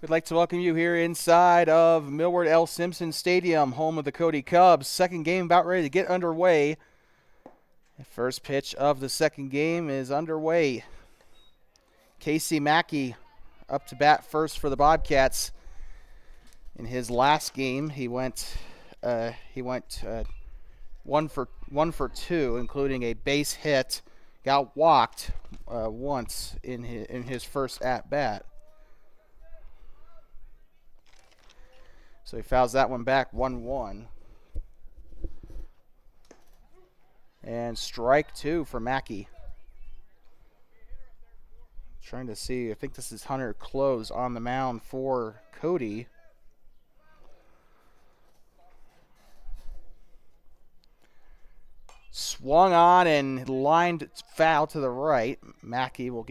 We'd like to welcome you here inside of Milward L. Simpson Stadium, home of the Cody Cubs. Second game about ready to get underway. The first pitch of the second game is underway. Casey Mackey up to bat first for the Bobcats. In his last game, he went 1 for 2, including a base hit. Got walked once in his first at bat. So he fouls that one back, 1-1. And strike two for Mackey. Trying to see, I think this is Hunter Close on the mound for Cody. Swung on and lined foul to the right. Mackey will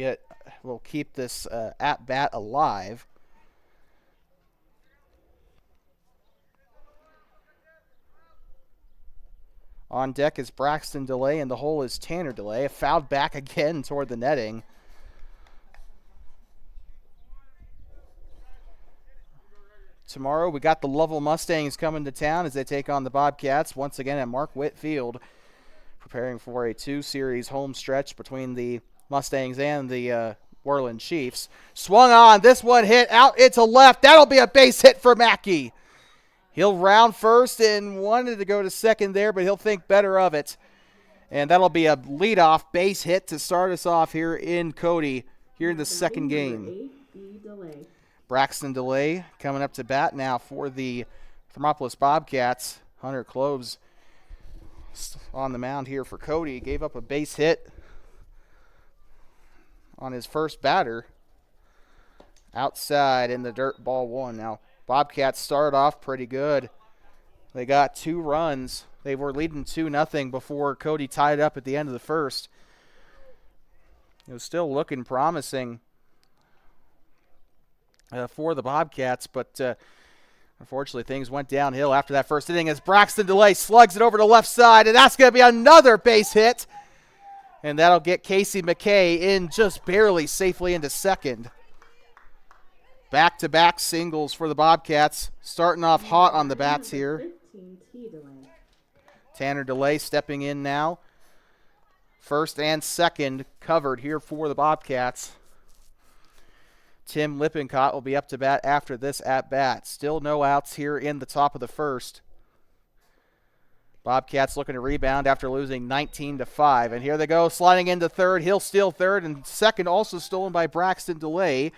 keep this at bat alive. On deck is Braxton DeLay, and the hole is Tanner DeLay. Fouled back again toward the netting. Tomorrow we got the Lovell Mustangs coming to town as they take on the Bobcats once again at Mark Witt Field, preparing for a 2-series home stretch between the Mustangs and the Worland Chiefs. Swung on, this one hit out into left. That'll be a base hit for Mackey. He'll round first and wanted to go to second there, but he'll think better of it. And that'll be a leadoff base hit to start us off here in Cody, here in the second game. Braxton DeLay coming up to bat now for the Thermopolis Bobcats. Hunter Cloves on the mound here for Cody. Gave up a base hit on his first batter. Outside in the dirt, ball one. Now, Bobcats started off pretty good. They got 2 runs. They were leading 2-0 before Cody tied up at the end of the first. It was still looking promising for the Bobcats, but unfortunately things went downhill after that first inning as Braxton DeLay slugs it over to left side, and that's going to be another base hit. And that'll get Casey McKay in just barely safely into second. Back-to-back singles for the Bobcats, starting off hot on the bats here. Tanner DeLay stepping in now. First and second covered here for the Bobcats. Tim Lippincott will be up to bat after this at-bat. Still no outs here in the top of the first. Bobcats looking to rebound after losing 19-5. And here they go, sliding into third. He'll steal third, and second also stolen by Braxton DeLay.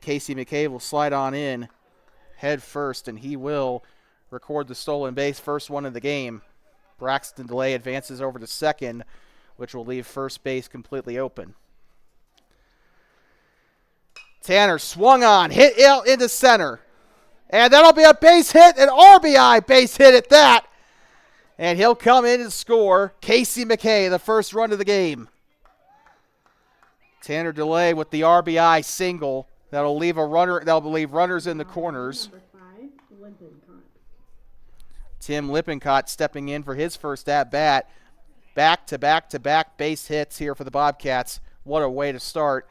Casey McKay will slide on in head first, and he will record the stolen base, first one of the game. Braxton DeLay advances over to second, which will leave first base completely open. Tanner swung on, hit out into center. And that'll be a base hit, an RBI base hit at that. And he'll come in and score. Casey McKay, the first run of the game. Tanner DeLay with the RBI single. That'll leave runners in the corners. Tim Lippincott stepping in for his first at-bat. Back-to-back base hits here for the Bobcats. What a way to start.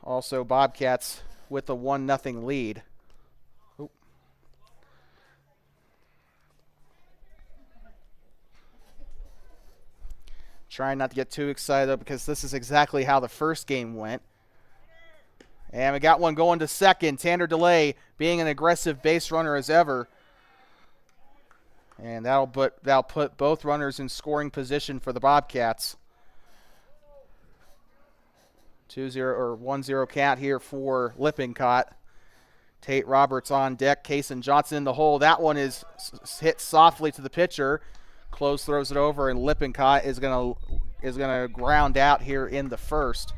Also, Bobcats with a 1-0 lead. Oop. Trying not to get too excited, though, because this is exactly how the first game went. And we got one going to second. Tanner DeLay being an aggressive base runner as ever. And that'll put both runners in scoring position for the Bobcats. 2-0 or 1-0 count here for Lippincott. Tate Roberts on deck. Kason Johnson in the hole. That one is hit softly to the pitcher. Close throws it over, and Lippincott is gonna ground out here in the first.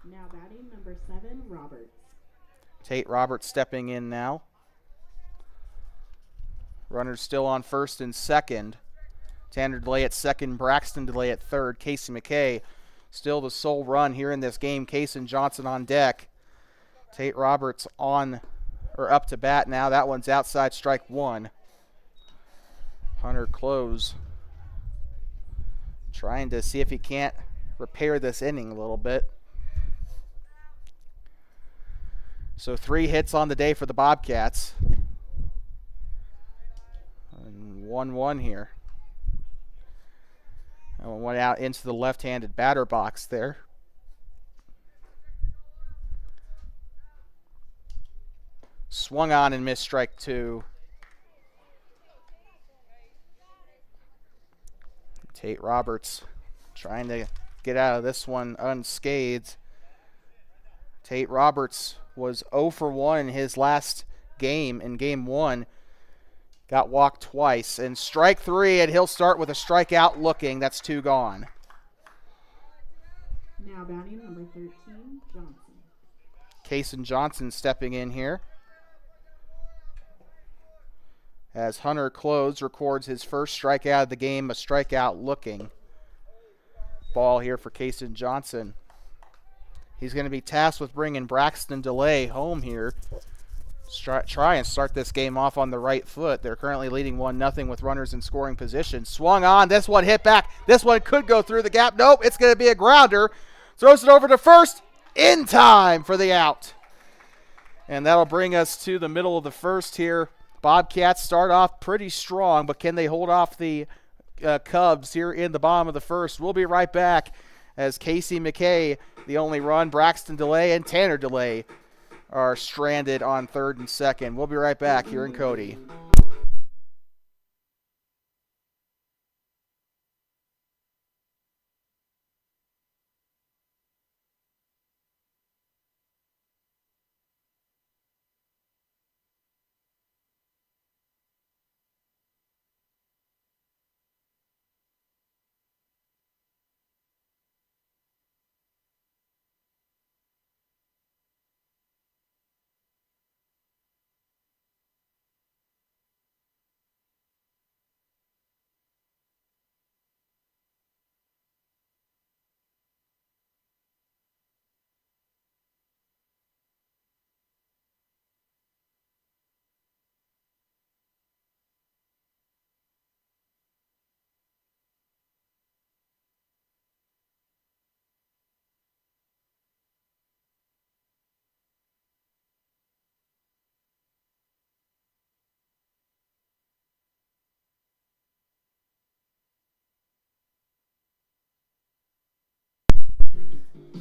Now batting number 7, Roberts. Tate Roberts stepping in now. Runners still on first and second. Tanner DeLay at second, Braxton DeLay at third. Casey McKay still the sole run here in this game. Kason Johnson on deck. Tate Roberts up to bat now. That one's outside, strike one. Hunter Close trying to see if he can't repair this inning a little bit. So 3 hits on the day for the Bobcats. And 1-1 here. And one out into the left-handed batter box there. Swung on and missed, strike 2. Tate Roberts trying to get out of this one unscathed. Tate Roberts was 0 for 1 his last game in game 1. Got walked twice. And strike 3, and he'll start with a strikeout looking. That's 2 gone. Now batting number 13, Johnson. Kason Johnson stepping in here. As Hunter Close records his first strikeout of the game, a strikeout looking. Ball here for Kason Johnson. He's going to be tasked with bringing Braxton DeLay home here. Try and start this game off on the right foot. They're currently leading 1-0 with runners in scoring position. Swung on. This one hit back. This one could go through the gap. Nope, it's going to be a grounder. Throws it over to first. In time for the out. And that'll bring us to the middle of the first here. Bobcats start off pretty strong, but can they hold off the Cubs here in the bottom of the first? We'll be right back as Casey McKay, the only run, Braxton DeLay, and Tanner DeLay are stranded on third and second. We'll be right back here in Cody.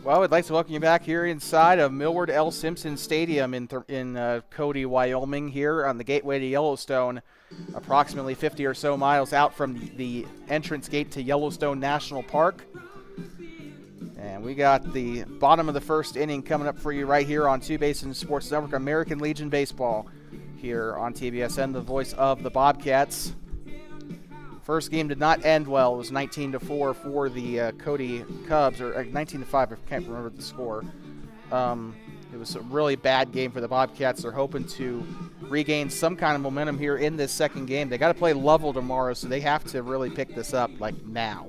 Well, I'd like to welcome you back here inside of Milward L. Simpson Stadium in Cody, Wyoming, here on the gateway to Yellowstone, approximately 50 or so miles out from the entrance gate to Yellowstone National Park. And we got the bottom of the first inning coming up for you right here on Two Basin Sports Network, American Legion Baseball, here on TBSN, the voice of the Bobcats. First game did not end well. It was 19-4 for the Cody Cubs, or 19-5. I can't remember the score. It was a really bad game for the Bobcats. They're hoping to regain some kind of momentum here in this second game. They got to play Lovell tomorrow, so they have to really pick this up like now.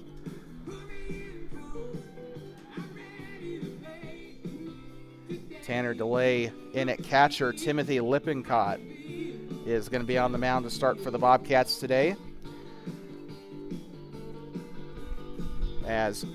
Tanner DeLay in at catcher. Timothy Lippincott is going to be on the mound to start for the Bobcats today. As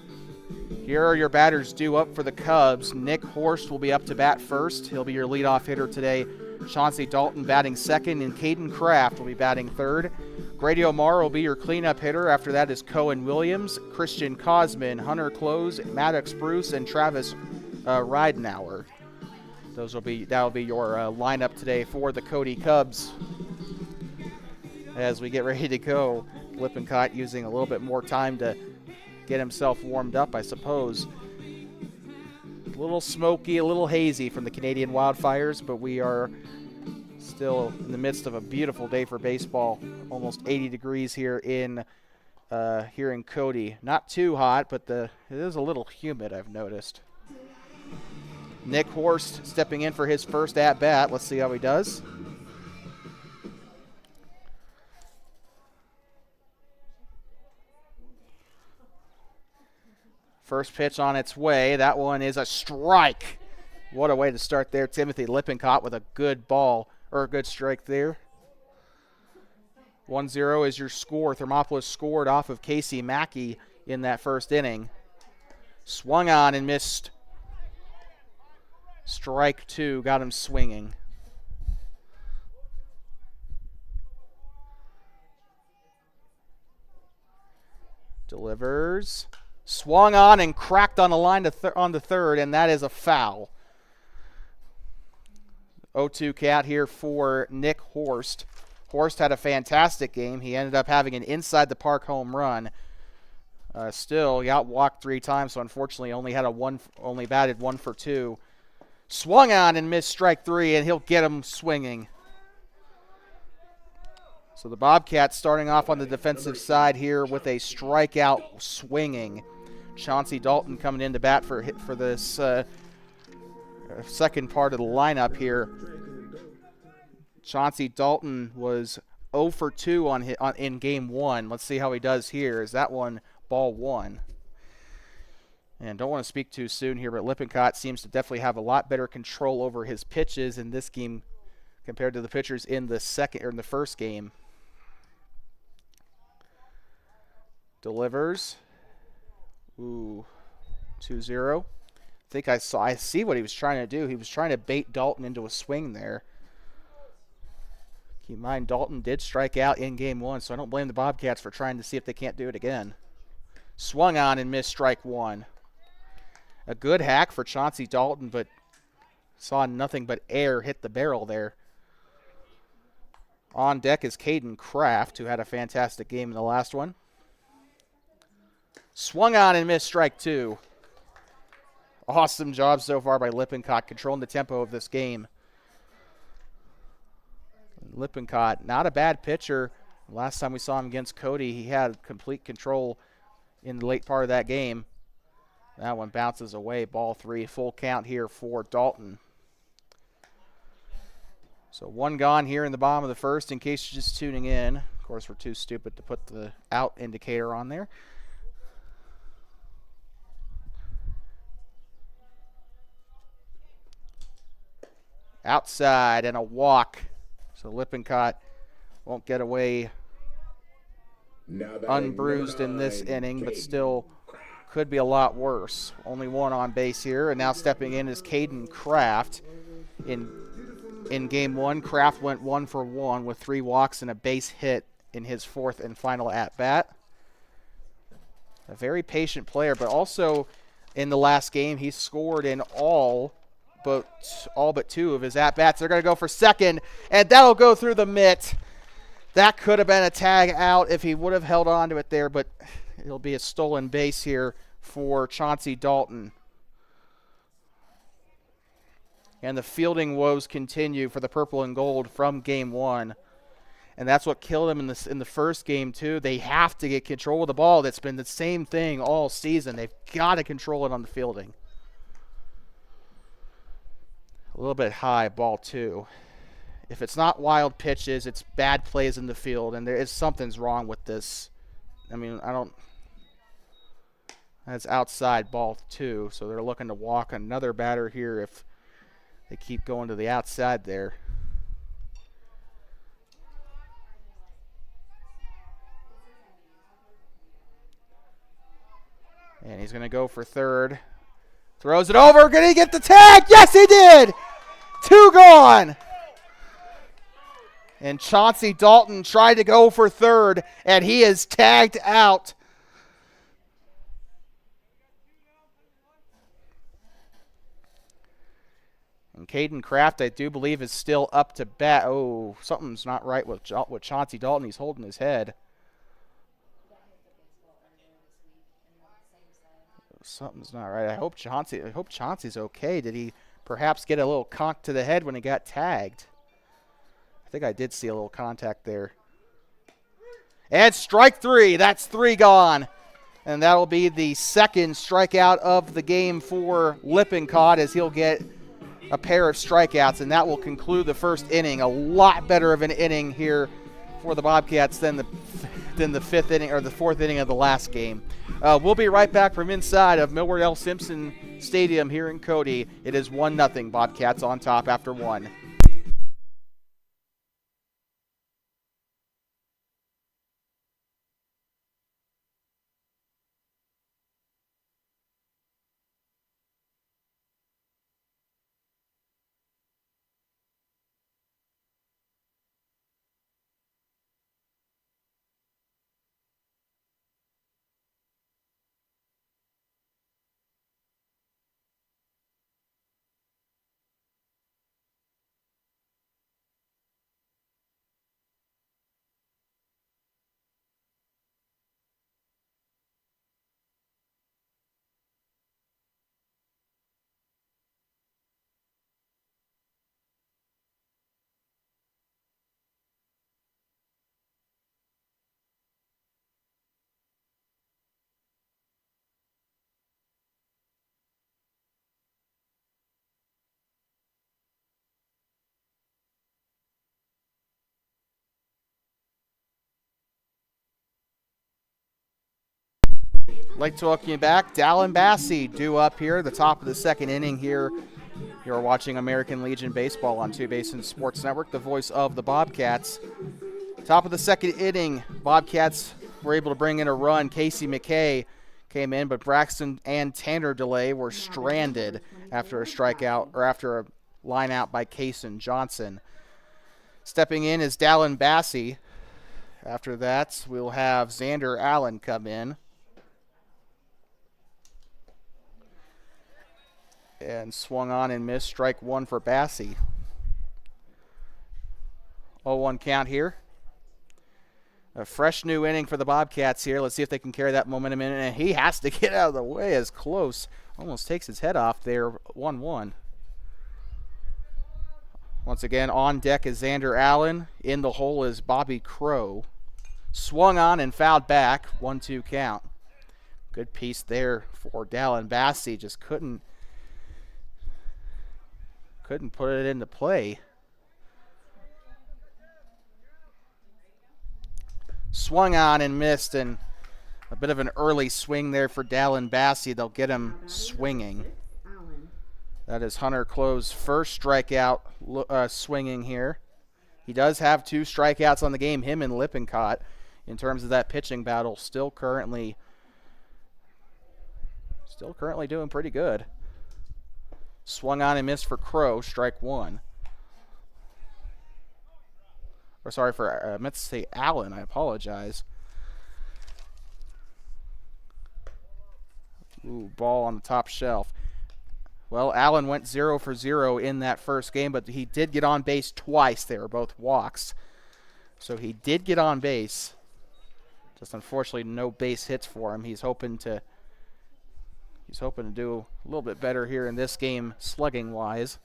here are your batters due up for the Cubs. Nick Horst will be up to bat first. He'll be your leadoff hitter today. Chauncey Dalton batting second, and Caden Kraft will be batting third. Grady O'Mara will be your cleanup hitter. After that is Cohen Williams, Christian Cosman, Hunter Close, Maddox Bruce, and Travis Ridenauer. That'll be your lineup today for the Cody Cubs. As we get ready to go, Lippincott using a little bit more time to get himself warmed up, I suppose. A little smoky, a little hazy from the Canadian wildfires, but we are still in the midst of a beautiful day for baseball. Almost 80 degrees here in Cody. Not too hot, but it is a little humid, I've noticed. Nick Horst stepping in for his first at-bat. Let's see how he does. First pitch on its way. That one is a strike. What a way to start there. Timothy Lippincott with a good ball, or a good strike there. 1-0 is your score. Thermopolis scored off of Casey Mackey in that first inning. Swung on and missed. Strike 2, got him swinging. Delivers. Swung on and cracked on the line on the third, and that is a foul. 0-2 count here for Nick Horst. Horst had a fantastic game. He ended up having an inside the park home run. Still, he got walked 3 times, so unfortunately only batted 1 for 2. Swung on and missed strike 3, and he'll get him swinging. So the Bobcats starting off on the defensive side here with a strikeout swinging. Chauncey Dalton coming in to bat for this second part of the lineup here. Chauncey Dalton was 0 for 2 in game 1. Let's see how he does here. Is that one ball 1? And don't want to speak too soon here, but Lippincott seems to definitely have a lot better control over his pitches in this game compared to the pitchers in the first game. Delivers. Ooh, 2-0. I see what he was trying to do. He was trying to bait Dalton into a swing there. Keep in mind, Dalton did strike out in game 1, so I don't blame the Bobcats for trying to see if they can't do it again. Swung on and missed strike 1. A good hack for Chauncey Dalton, but saw nothing but air hit the barrel there. On deck is Caden Kraft, who had a fantastic game in the last one. Swung on and missed strike 2. Awesome job so far by Lippincott, controlling the tempo of this game. Lippincott, not a bad pitcher. Last time we saw him against Cody, he had complete control in the late part of that game. That one bounces away, ball 3. Full count here for Dalton. So 1 gone here in the bottom of the first in case you're just tuning in. Of course, we're too stupid to put the out indicator on there. Outside and a walk. So Lippincott won't get away unbruised in this inning, but still could be a lot worse. Only 1 on base here, and now stepping in is Caden Kraft. In game 1, Kraft went 1 for 1 with 3 walks and a base hit in his 4th and final at-bat. A very patient player, but also in the last game, he scored in all but 2 of his at-bats. They're going to go for second, and that'll go through the mitt. That could have been a tag out if he would have held on to it there, but it'll be a stolen base here for Chauncey Dalton. And the fielding woes continue for the purple and gold from game 1. And that's what killed him in the first game, too. They have to get control of the ball. That's been the same thing all season. They've got to control it on the fielding. A little bit high, ball 2. If it's not wild pitches, it's bad plays in the field, and something's wrong with this. I mean, that's outside, ball 2, so they're looking to walk another batter here if they keep going to the outside there. And he's going to go for third. Throws it over. Going to get the tag. Yes, he did. 2 gone. And Chauncey Dalton tried to go for third, and he is tagged out. And Caden Kraft, I do believe, is still up to bat. Oh, something's not right with Chauncey Dalton. He's holding his head. Something's not right. I hope Chauncey's okay. Did he perhaps get a little conk to the head when he got tagged? I think I did see a little contact there. And strike 3. That's 3 gone. And that'll be the second strikeout of the game for Lippincott as he'll get a pair of strikeouts, and that will conclude the first inning. A lot better of an inning here for the Bobcats than the 5th inning or the 4th inning of the last game. We'll be right back from inside of Milward L. Simpson Stadium here in Cody. It is 1-0 Bobcats on top after 1. Like to welcome you back. Dallin Bassey due up here at the top of the second inning here. You're watching American Legion Baseball on Two Basin Sports Network, the voice of the Bobcats. Top of the second inning, Bobcats were able to bring in a run. Casey McKay came in, but Braxton and Tanner DeLay were stranded after a strikeout, or after a line out by Kaysen Johnson. Stepping in is Dallin Bassey. After that, we'll have Xander Allen come in. And swung on and missed, strike one for Bassey. 0-1 count here. A fresh new inning for the Bobcats here. Let's see if they can carry that momentum in. And he has to get out of the way as close. Almost takes his head off there. 1-1. Once again, on deck is Xander Allen. In the hole is Bobby Crow. Swung on and fouled back. 1-2 count. Good piece there for Dallin Bassey. Just couldn't put it into play. Swung on and missed, and a bit of an early swing there for Dallin Bassey. They'll get him swinging. That is Hunter Clove's first strikeout swinging here. He does have 2 strikeouts on the game, him and Lippincott, in terms of that pitching battle. Still currently doing pretty good. Swung on and missed for Crow, strike one. Or sorry, I meant to say Allen, I apologize. Ooh, ball on the top shelf. Well, Allen went 0 for 0 in that first game, but he did get on base twice. They were both walks. So he did get on base. Just unfortunately no base hits for him. He's hoping to do a little bit better here in this game, slugging-wise.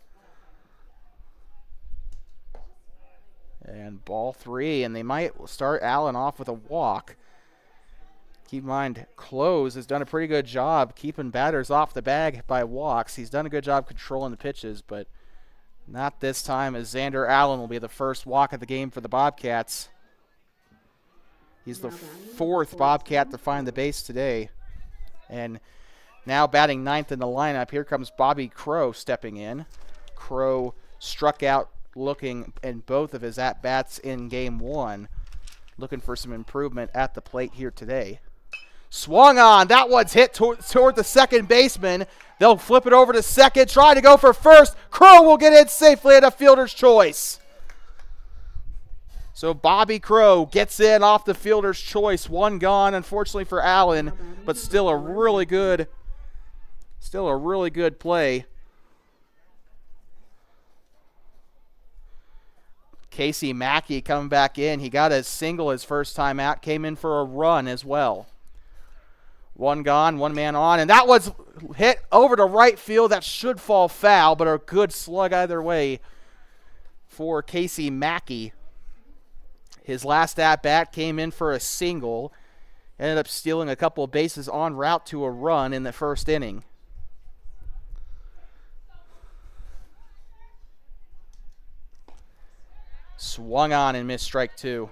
And ball 3, and they might start Allen off with a walk. Keep in mind, Close has done a pretty good job keeping batters off the bag by walks. He's done a good job controlling the pitches, but not this time, as Xander Allen will be the first walk of the game for the Bobcats. He's the 4th Bobcat to find the base today. And now batting 9th in the lineup, here comes Bobby Crow stepping in. Crow struck out looking in both of his at-bats in game 1. Looking for some improvement at the plate here today. Swung on. That one's hit toward the second baseman. They'll flip it over to second. Try to go for first. Crow will get in safely at a fielder's choice. So Bobby Crow gets in off the fielder's choice. One gone, unfortunately for Allen, but still a really good play. Casey Mackey coming back in. He got a single his first time out. Came in for a run as well. One gone, one man on. And that was hit over to right field. That should fall foul, but a good slug either way for Casey Mackey. His last at-bat came in for a single. Ended up stealing a couple of bases en route to a run in the first inning. Swung on and missed strike 2.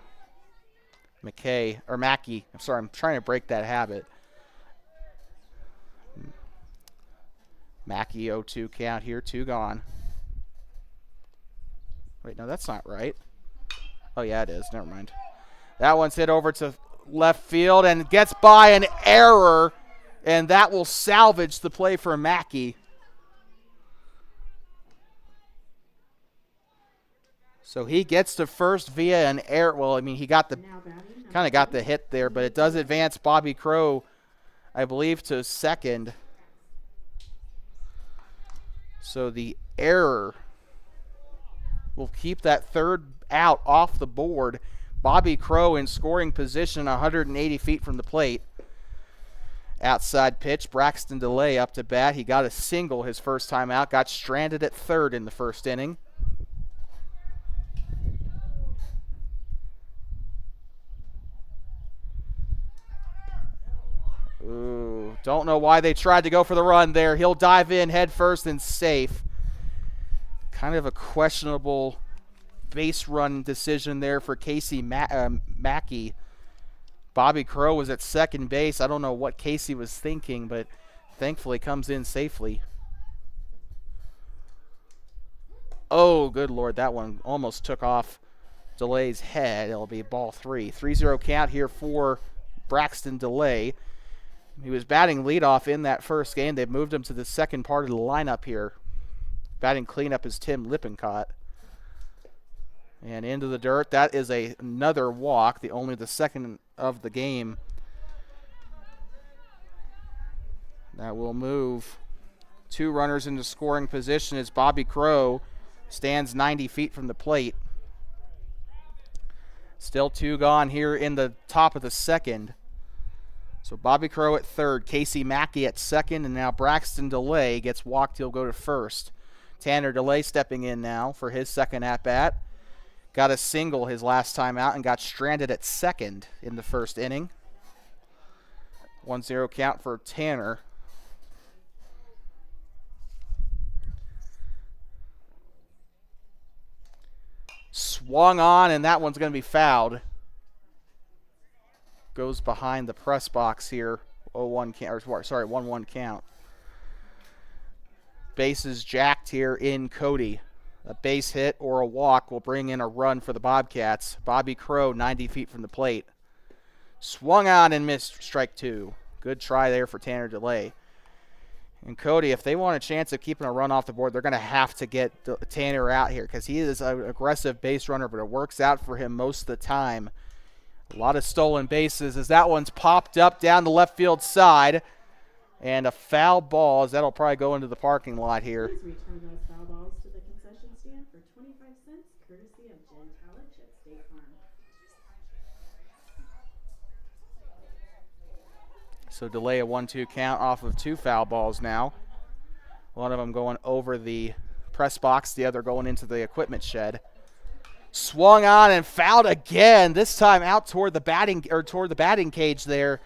Mackey. I'm sorry, I'm trying to break that habit. Mackey 0-2 count here, 2 gone. Wait, no, that's not right. Oh, yeah, it is. Never mind. That one's hit over to left field and gets by an error, and that will salvage the play for Mackey. So he gets to first via an error. Well, I mean, he got kind of got the hit there, but it does advance Bobby Crow, I believe, to second. So the error will keep that third out off the board. Bobby Crow in scoring position 180 feet from the plate. Outside pitch, Braxton DeLay up to bat. He got a single his first time out. Got stranded at third in the first inning. Ooh, don't know why they tried to go for the run there. He'll dive in head first and safe. Kind of a questionable base run decision there for Casey Mackey. Bobby Crow was at second base. I don't know what Casey was thinking, but thankfully comes in safely. Oh, good Lord, that one almost took off DeLay's head. It'll be ball 3. 3-0 count here for Braxton DeLay. He was batting leadoff in that first game. They've moved him to the second part of the lineup here. Batting cleanup is Tim Lippincott. And into the dirt. That is another walk, only the second of the game. That will move 2 runners into scoring position as Bobby Crow stands 90 feet from the plate. Still 2 gone here in the top of the second. So Bobby Crow at third, Casey Mackey at second, and now Braxton DeLay gets walked. He'll go to first. Tanner DeLay stepping in now for his second at-bat. Got a single his last time out and got stranded at second in the first inning. 1-0 count for Tanner. Swung on, and that one's going to be fouled. Goes behind the press box here. 1-1 count. Bases jacked here in Cody. A base hit or a walk will bring in a run for the Bobcats. Bobby Crow 90 feet from the plate. Swung on and missed, strike 2. Good try there for Tanner DeLay. And Cody, if they want a chance of keeping a run off the board, they're going to have to get Tanner out here because he is an aggressive base runner, but it works out for him most of the time. A lot of stolen bases as that one's popped up down the left field side. And a foul ball as that'll probably go into the parking lot here. Please return those foul balls to the concession stand for 25 cents, courtesy of Jen Tallich at State Farm. So delay a 1-2 count off of 2 foul balls now. One of them going over the press box, the other going into the equipment shed. Swung on and fouled again. This time out toward the batting cage there.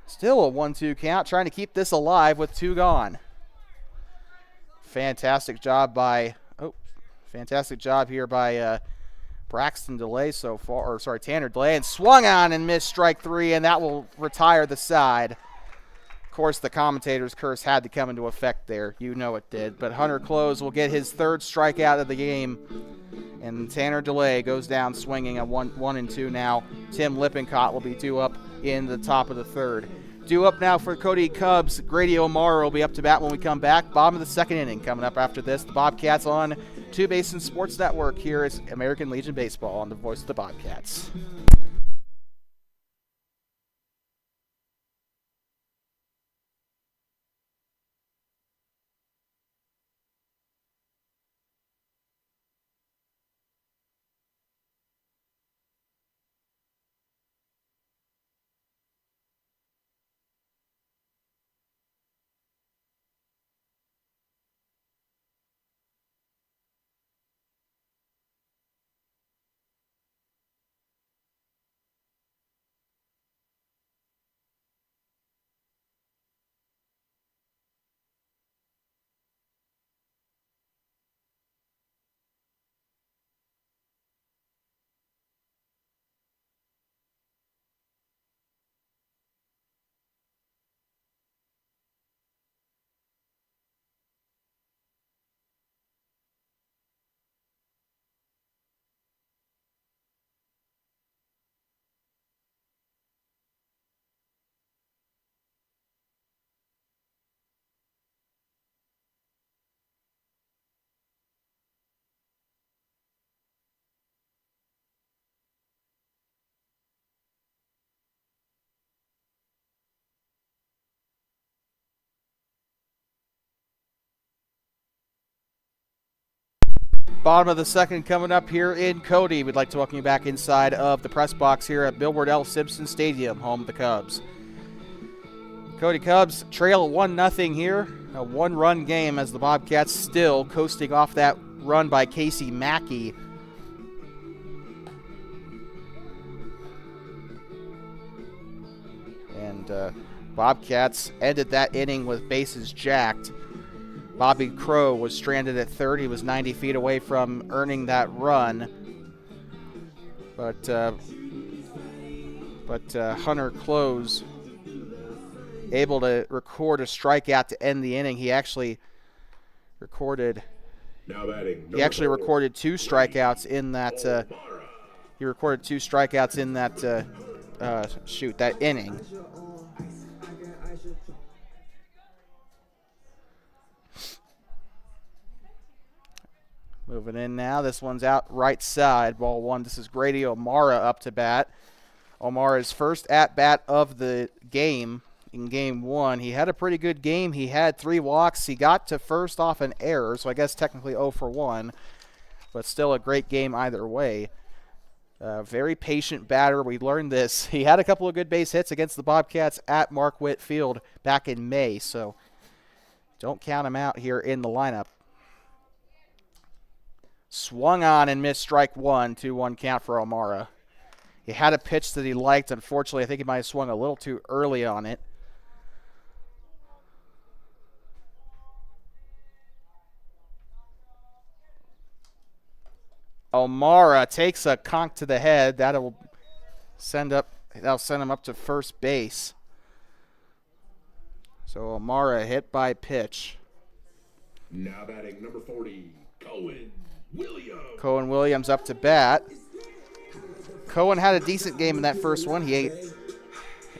Still a 1-2 count, trying to keep this alive with 2 gone. Fantastic job here by Braxton DeLay so far, Tanner DeLay, and swung on and missed strike 3, and that will retire the side. Of course, the commentator's curse had to come into effect there. You know it did. But Hunter Close will get his 3rd strikeout of the game, and Tanner DeLay goes down swinging at 1-2 now. Tim Lippincott will be due up in the top of the 3rd. Due up now for Cody Cubs. Grady O'Mara will be up to bat when we come back. Bottom of the 2nd inning coming up after this. The Bobcats on Two Basin Sports Network. Here is American Legion Baseball on the voice of the Bobcats. Bottom of the 2nd coming up here in Cody. We'd like to welcome you back inside of the press box here at Milward L. Simpson Stadium, home of the Cubs. Cody Cubs trail 1-0 here. A 1-run game as the Bobcats still coasting off that run by Casey Mackey. And Bobcats ended that inning with bases jacked. Bobby Crow was stranded at 3rd. He was 90 feet away from earning that run. But But Hunter Close able to record a strikeout to end the inning. He actually recorded two strikeouts in that that inning. Moving in now. This one's out right side. Ball one. This is Grady O'Mara up to bat. O'Mara's first at-bat of the game in game one. He had a pretty good game. He had 3 walks. He got to first off an error, so I guess technically 0 for 1. But still a great game either way. Very patient batter. We learned this. He had a couple of good base hits against the Bobcats at Mark Witt Field back in May, so don't count him out here in the lineup. Swung on and missed strike one, 2-1 count for O'Mara. He had a pitch that he liked. Unfortunately, I think he might have swung a little too early on it. O'Mara takes a conk to the head. That'll send him up to first base. So O'Mara hit by pitch. Now batting number 40, Cohen Williams. Cohen Williams up to bat. Cohen had a decent game in that first one.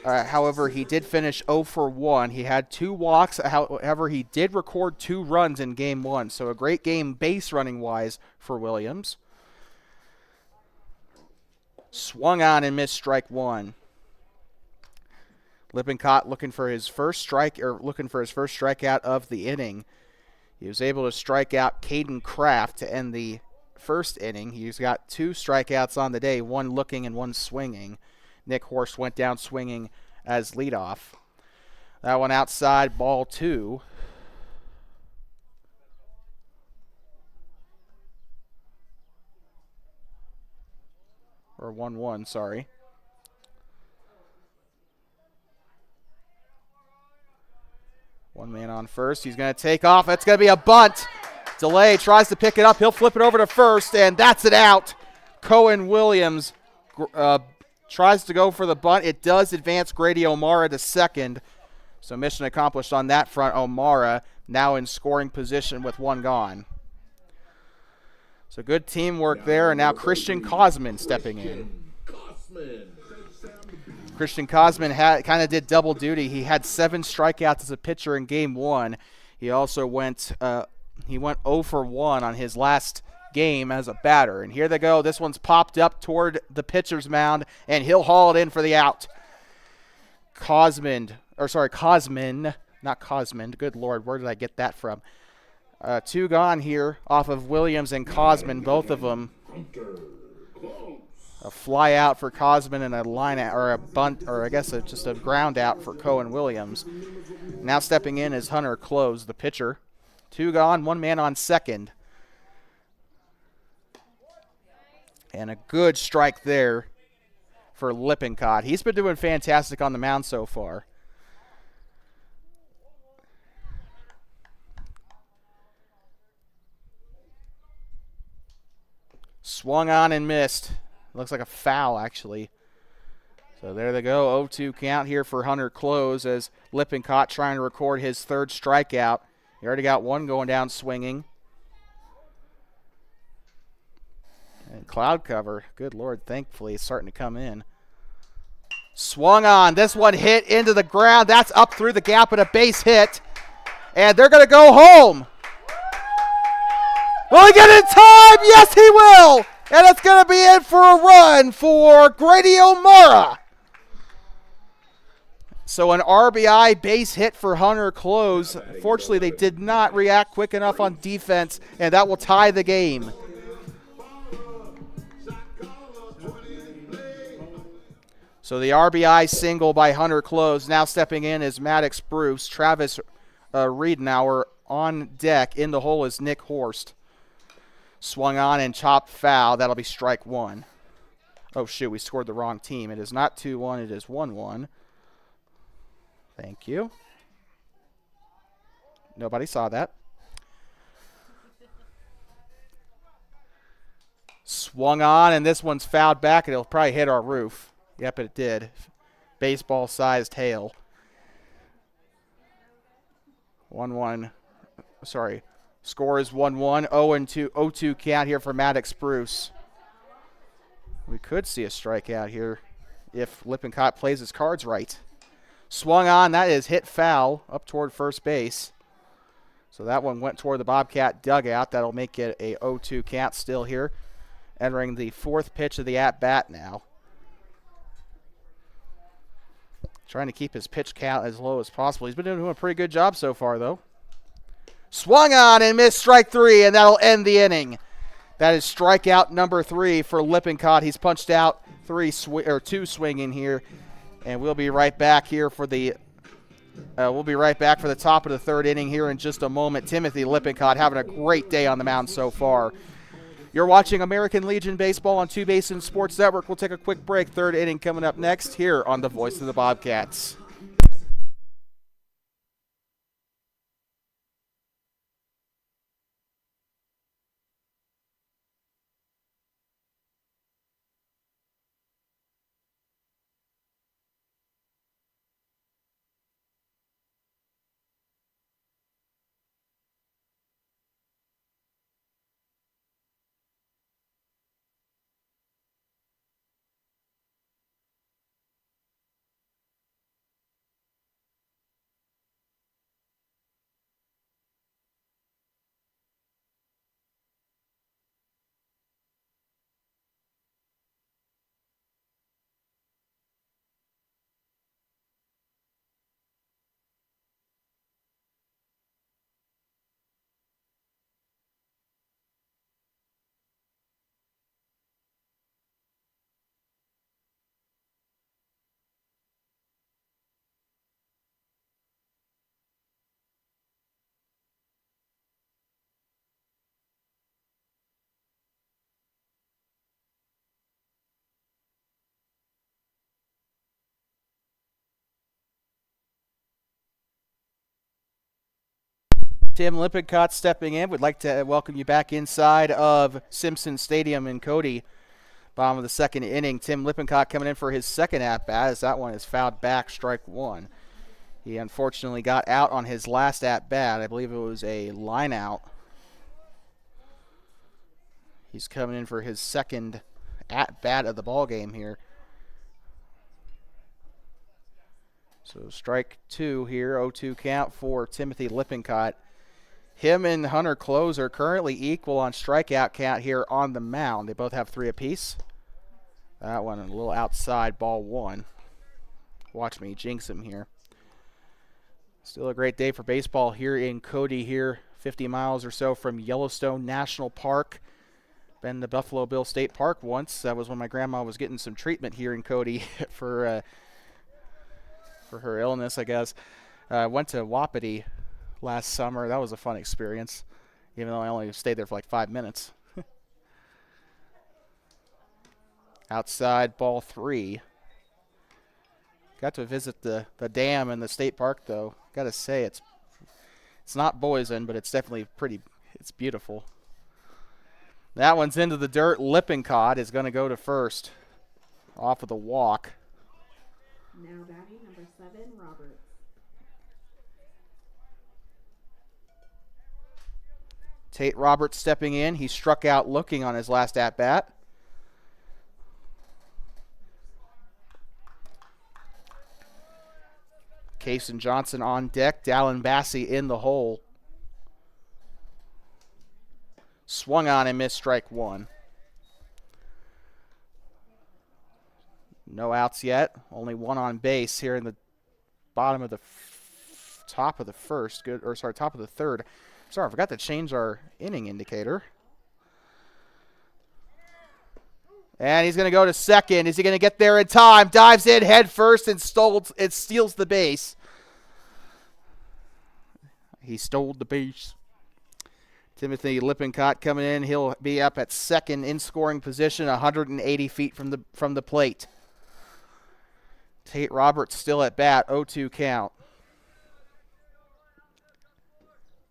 However, he did finish 0 for 1. He had 2 walks. However, he did record 2 runs in game 1. So a great game base running wise for Williams. Swung on and missed strike 1. Lippincott looking for his first strikeout of the inning. He was able to strike out Caden Kraft to end the first inning. He's got 2 strikeouts on the day, 1 looking and 1 swinging. Nick Horst went down swinging as leadoff. That one outside, ball 2. Or 1-1, sorry. One man on first. He's going to take off. That's going to be a bunt. Delay tries to pick it up. He'll flip it over to first, and that's it out. Cohen Williams tries to go for the bunt. It does advance Grady O'Mara to second. So mission accomplished on that front. O'Mara now in scoring position with 1 gone. So good teamwork there, and now Christian Cosman stepping in. Christian Cosman kind of did double duty. He had 7 strikeouts as a pitcher in game 1. He also went 0 for 1 on his last game as a batter. And here they go. This one's popped up toward the pitcher's mound, and he'll haul it in for the out. Cosman, not Cosman. Good Lord, where did I get that from? 2 gone here off of Williams and Cosman, both of them. A fly out for Cosman and a line out, or a bunt, or I guess just a ground out for Cohen Williams. Now stepping in is Hunter Close, the pitcher. 2 gone, 1 man on second. And a good strike there for Lippincott. He's been doing fantastic on the mound so far. Swung on and missed. Looks like a foul, actually. So there they go. 0-2 count here for Hunter Close as Lippincott trying to record his 3rd strikeout. He already got 1 going down swinging. And cloud cover. Good Lord, thankfully it's starting to come in. Swung on. This one hit into the ground. That's up through the gap and a base hit. And they're going to go home. Will he get it in time? Yes, he will. And it's going to be in for a run for Grady O'Mara. So an RBI base hit for Hunter Close. Fortunately, they did not react quick enough on defense, and that will tie the game. So the RBI single by Hunter Close. Now stepping in is Maddox Bruce. Travis Riedenauer on deck. In the hole is Nick Horst. Swung on and chopped foul. That'll be strike 1. Oh, shoot, we scored the wrong team. It is not 2-1. It is 1-1. Thank you. Nobody saw that. Swung on, and this one's fouled back, and it'll probably hit our roof. Yep, it did. Baseball-sized hail. 1-1. Sorry. Score is 1-1. 0-2. 0-2 count here for Maddox Bruce. We could see a strikeout here if Lippincott plays his cards right. Swung on. That is hit foul up toward first base. So that one went toward the Bobcat dugout. That'll make it a 0-2 count still here. Entering the fourth pitch of the at-bat now. Trying to keep his pitch count as low as possible. He's been doing a pretty good job so far, though. Swung on and missed strike 3, and that'll end the inning. That is strikeout number 3 for Lippincott. He's punched out 2 swinging here, and we'll be right back here for the top of the third inning here in just a moment. Timothy Lippincott having a great day on the mound so far. You're watching American Legion Baseball on Two Basin Sports Network. We'll take a quick break. Third inning coming up next here on the Voice of the Bobcats. Tim Lippincott stepping in. We'd like to welcome you back inside of Simpson Stadium in Cody. Bottom of the second inning. Tim Lippincott coming in for his second at-bat as that one is fouled back, strike 1. He unfortunately got out on his last at-bat. I believe it was a line out. He's coming in for his second at-bat of the ball game here. So strike 2 here, 0-2 count for Timothy Lippincott. Him and Hunter Close are currently equal on strikeout count here on the mound. They both have 3 apiece. That one a little outside, ball 1. Watch me jinx him here. Still a great day for baseball here in Cody here, 50 miles or so from Yellowstone National Park. Been to Buffalo Bill State Park once. That was when my grandma was getting some treatment here in Cody for her illness, I guess. Went to Wapiti last summer. That was a fun experience, even though I only stayed there for like 5 minutes. Outside, ball 3. Got to visit the dam in the state park, though. Got to say, it's not Boise, but it's definitely it's beautiful. That one's into the dirt. Lippincott is going to go to first off of the walk. Now batting number 7, Roberts. Tate Roberts stepping in. He struck out looking on his last at-bat. Cason Johnson on deck. Dallin Bassey in the hole. Swung on and missed strike 1. No outs yet. Only 1 on base here in the bottom of the top of the first. Top of the third. Sorry, I forgot to change our inning indicator. And he's going to go to second. Is he going to get there in time? Dives in head first and steals the base. He stole the base. Timothy Lippincott coming in. He'll be up at second in scoring position, 180 feet from the plate. Tate Roberts still at bat, 0-2 count.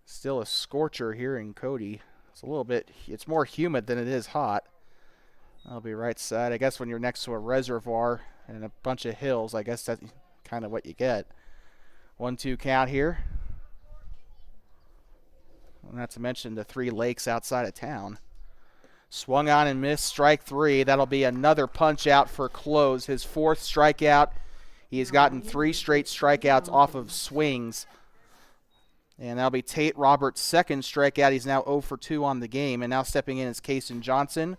Still a scorcher here in Cody. It's more humid than it is hot. That'll be right side. I guess when you're next to a reservoir and a bunch of hills, I guess that's kind of what you get. 1-2 count here. Not to mention the 3 lakes outside of town. Swung on and missed, strike 3. That'll be another punch out for Close. His 4th strikeout. He has gotten 3 straight strikeouts off of swings. And that'll be Tate Roberts' 2nd strikeout. He's now 0 for 2 on the game. And now stepping in is Kason Johnson.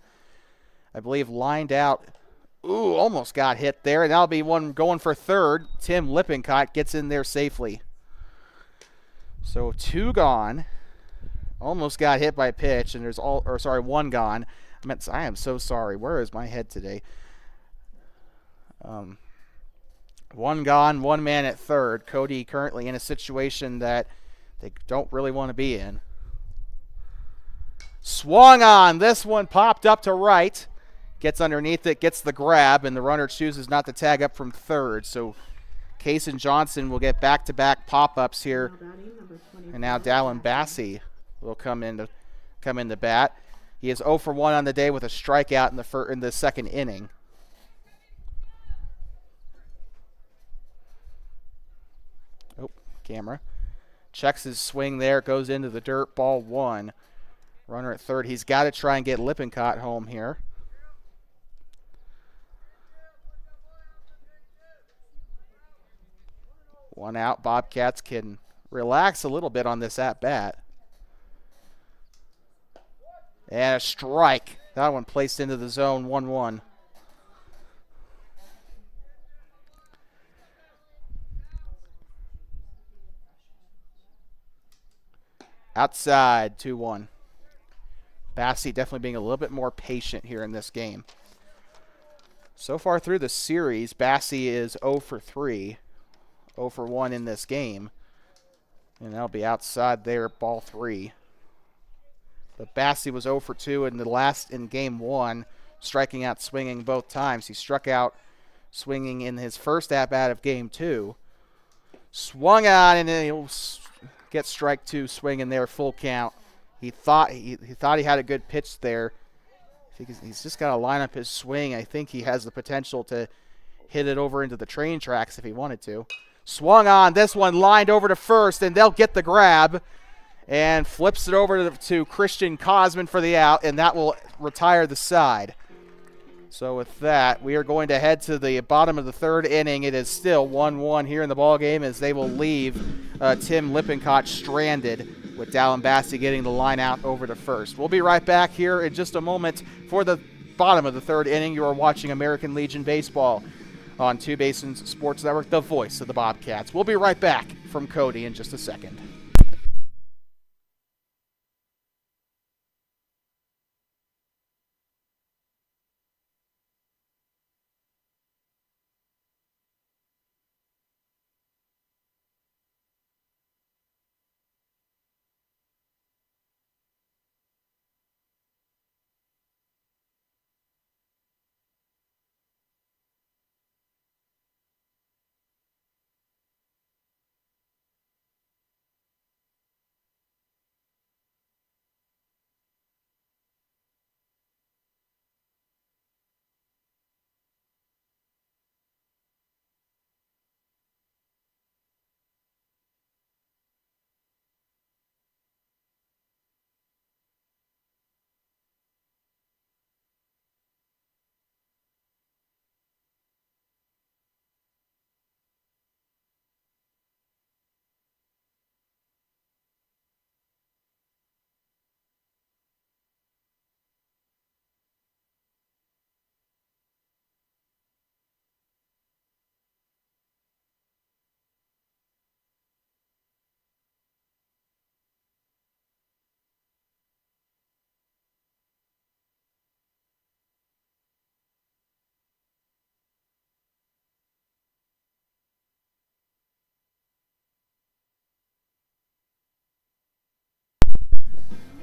I believe lined out. Ooh, almost got hit there. And that'll be one going for 3rd. Tim Lippincott gets in there safely. So 2 gone. Almost got hit by a pitch. And there's 1 gone. I am so sorry. Where is my head today? 1 gone, 1 man at 3rd. Cody currently in a situation that they don't really want to be in. Swung on. This one popped up to right. Gets underneath it, gets the grab, and the runner chooses not to tag up from 3rd. So Kason Johnson will get back-to-back pop-ups here. And now Dallin Bassey will come in to bat. He is 0 for 1 on the day with a strikeout in the 2nd inning. Oh, camera. Checks his swing there, goes into the dirt, ball 1. Runner at 3rd. He's got to try and get Lippincott home here. 1 out. Bobcats can relax a little bit on this at-bat. And a strike. That one placed into the zone, 1-1. Outside, 2-1. Bassey definitely being a little bit more patient here in this game. So far through the series, Bassey is 0 for 3. 0 for 1 in this game. And that'll be outside there, ball 3. But Bassey was 0 for 2 in game 1, striking out swinging both times. He struck out swinging in his first at-bat of game 2. Swung on, and then he'll get strike 2 swinging there, full count. He thought he had a good pitch there. I think he's just got to line up his swing. I think he has the potential to hit it over into the train tracks if he wanted to. Swung on. This one lined over to 1st, and they'll get the grab. And flips it over to Christian Cosman for the out, and that will retire the side. So with that, we are going to head to the bottom of the 3rd inning. It is still 1-1 here in the ballgame as they will leave Tim Lippincott stranded with Dallin Bassey getting the line out over to 1st. We'll be right back here in just a moment for the bottom of the 3rd inning. You are watching American Legion Baseball on Two Basins Sports Network, the voice of the Bobcats. We'll be right back from Cody in just a second.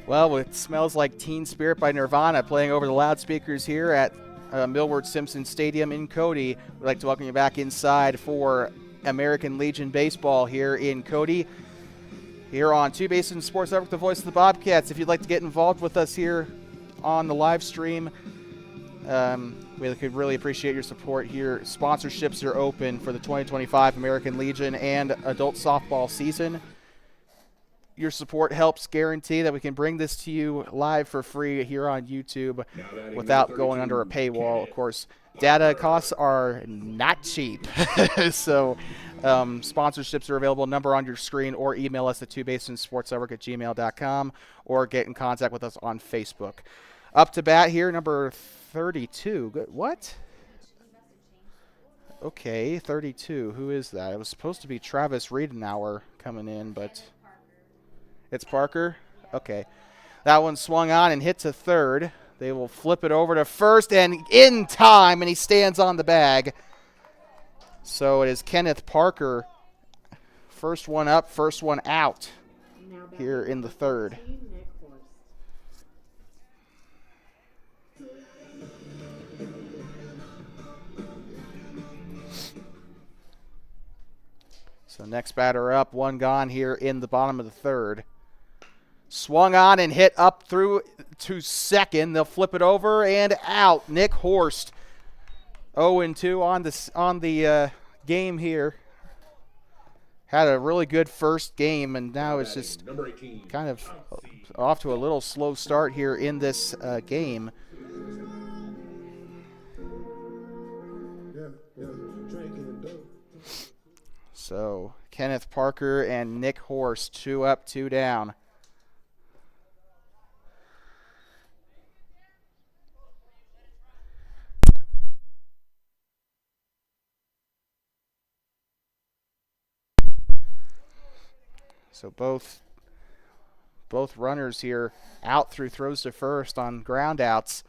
Well, it smells like Teen Spirit by Nirvana playing over the loudspeakers here at Milward Simpson Stadium in Cody. We'd like to welcome you back inside for American Legion Baseball here in Cody. Here on Two Basins Sports Network, the voice of the Bobcats. If you'd like to get involved with us here on the live stream, We could really appreciate your support here. Sponsorships are open for the 2025 American Legion and adult softball season. Your support helps guarantee that we can bring this to you live for free here on YouTube without going under a paywall. Of course, data costs are not cheap. So sponsorships are available. Number on your screen, or email us at twobasinsportsnetwork@gmail.com, or get in contact with us on Facebook. Up to bat here, number 32. Good. What? Okay, 32. Who is that? It was supposed to be Travis Riedenauer coming in, but it's Parker? Okay. That one swung on and hit to third. They will flip it over to first, and in time, and he stands on the bag. So it is Kenneth Parker. First one up, first one out here in the third. Nick Horst. So next batter up, one gone here in the bottom of the third. Swung on and hit up through to second. They'll flip it over and out. Nick Horst, 0-2 on the game here. Had a really good first game, and now it's just kind of off to a little slow start here in this game. So Kenneth Parker and Nick Horst, 2 up, 2 down. So both runners here out through throws to first on ground outs.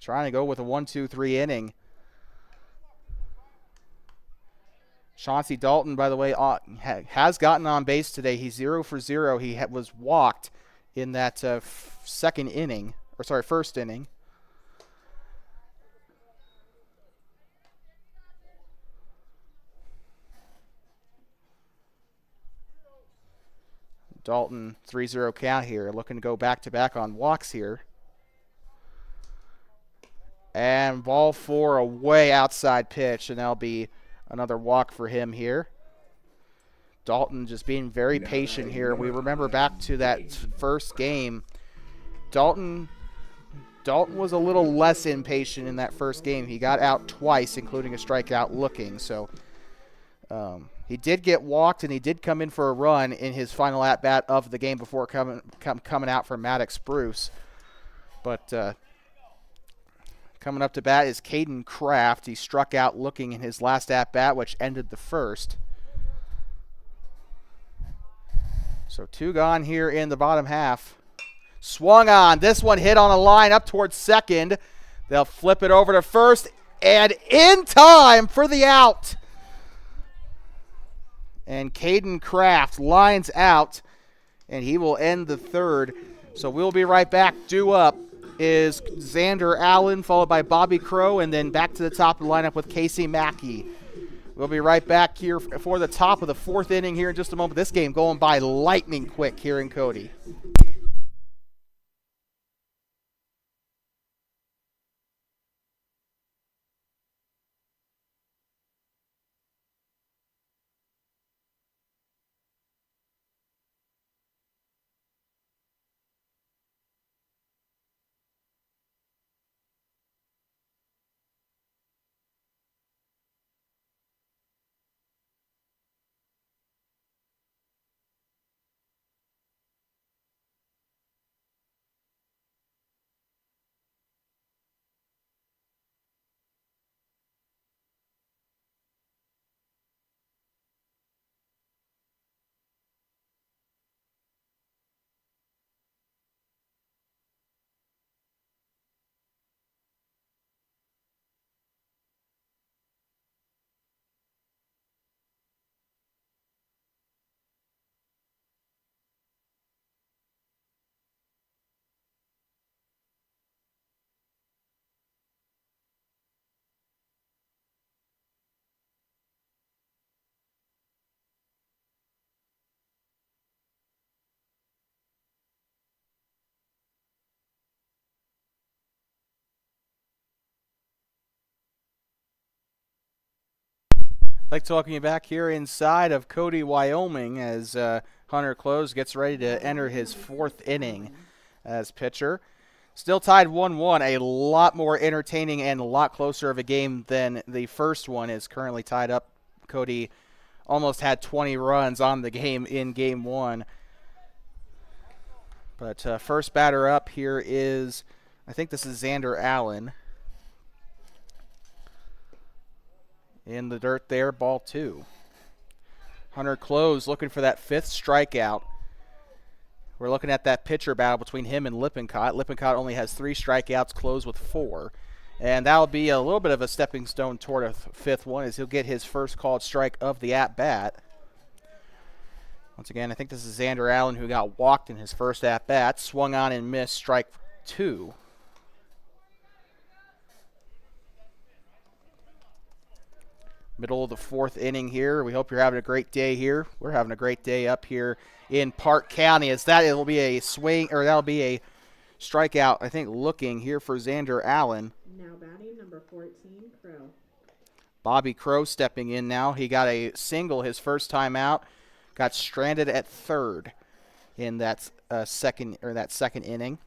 Trying to go with a 1-2-3 inning. Chauncey Dalton, by the way, has gotten on base today. He's 0 for 0. He was walked in that first inning. Dalton, 3-0 count here. Looking to go back-to-back on walks here. And ball 4, a way outside pitch, and that'll be another walk for him here. Dalton just being very patient here. We remember back to that first game. Dalton was a little less impatient in that first game. He got out twice, including a strikeout looking. So he did get walked, and he did come in for a run in his final at-bat of the game before coming out for Maddox Bruce. But coming up to bat is Caden Kraft. He struck out looking in his last at-bat, which ended the first. So 2 gone here in the bottom half. Swung on. This one hit on a line up towards second. They'll flip it over to first, and in time for the out. And Caden Kraft lines out, and he will end the third. So we'll be right back. Due up is Xander Allen, followed by Bobby Crow, and then back to the top of the lineup with Casey Mackey. We'll be right back here for the top of the 4th inning here in just a moment. This game going by lightning quick here in Cody. Like talking you back here inside of Cody, Wyoming, as Hunter Close gets ready to enter his 4th inning as pitcher. Still tied 1-1, a lot more entertaining and a lot closer of a game than the first one is currently tied up. Cody almost had 20 runs on the game in game 1. But first batter up here is, I think this is Xander Allen. In the dirt there, ball 2. Hunter Close looking for that 5th strikeout. We're looking at that pitcher battle between him and Lippincott. Lippincott only has 3 strikeouts, Close with 4. And that'll be a little bit of a stepping stone toward a 5th one as he'll get his first called strike of the at-bat. Once again, I think this is Xander Allen who got walked in his first at-bat. Swung on and missed, strike 2. Middle of the 4th inning here. We hope you're having a great day here. We're having a great day up here in Park County. As that it'll be a swing, or that'll be a strikeout, I think, looking here for Xander Allen. Now batting number 14, Crow. Bobby Crow stepping in now. He got a single his first time out. Got stranded at 3rd in that second inning.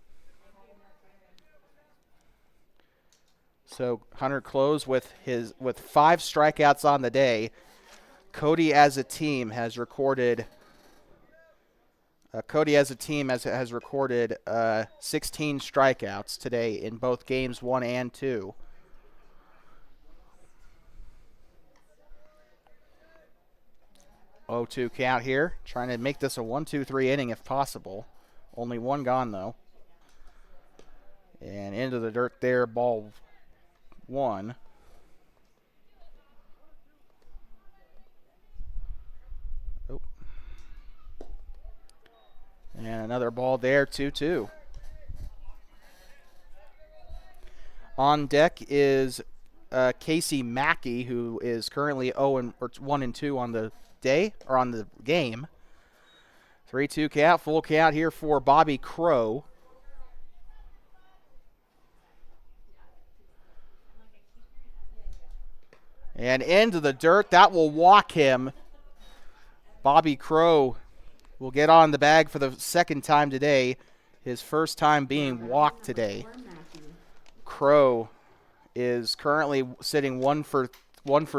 So Hunter Close with 5 strikeouts on the day. Cody as a team has recorded. Has recorded 16 strikeouts today in both games 1 and 2. Oh, 2 count here. Trying to make this a 1-2-3 inning if possible. Only 1 gone though. And into the dirt there, ball 1. Oh. And another ball there, 2-2. On deck is Casey Mackey, who is currently 1-2 on the day, or on the game. 3-2 count, full count here for Bobby Crow. And into the dirt, that will walk him. Bobby Crow will get on the bag for the 2nd time today, his first time being walked today. Crow is currently sitting 1 for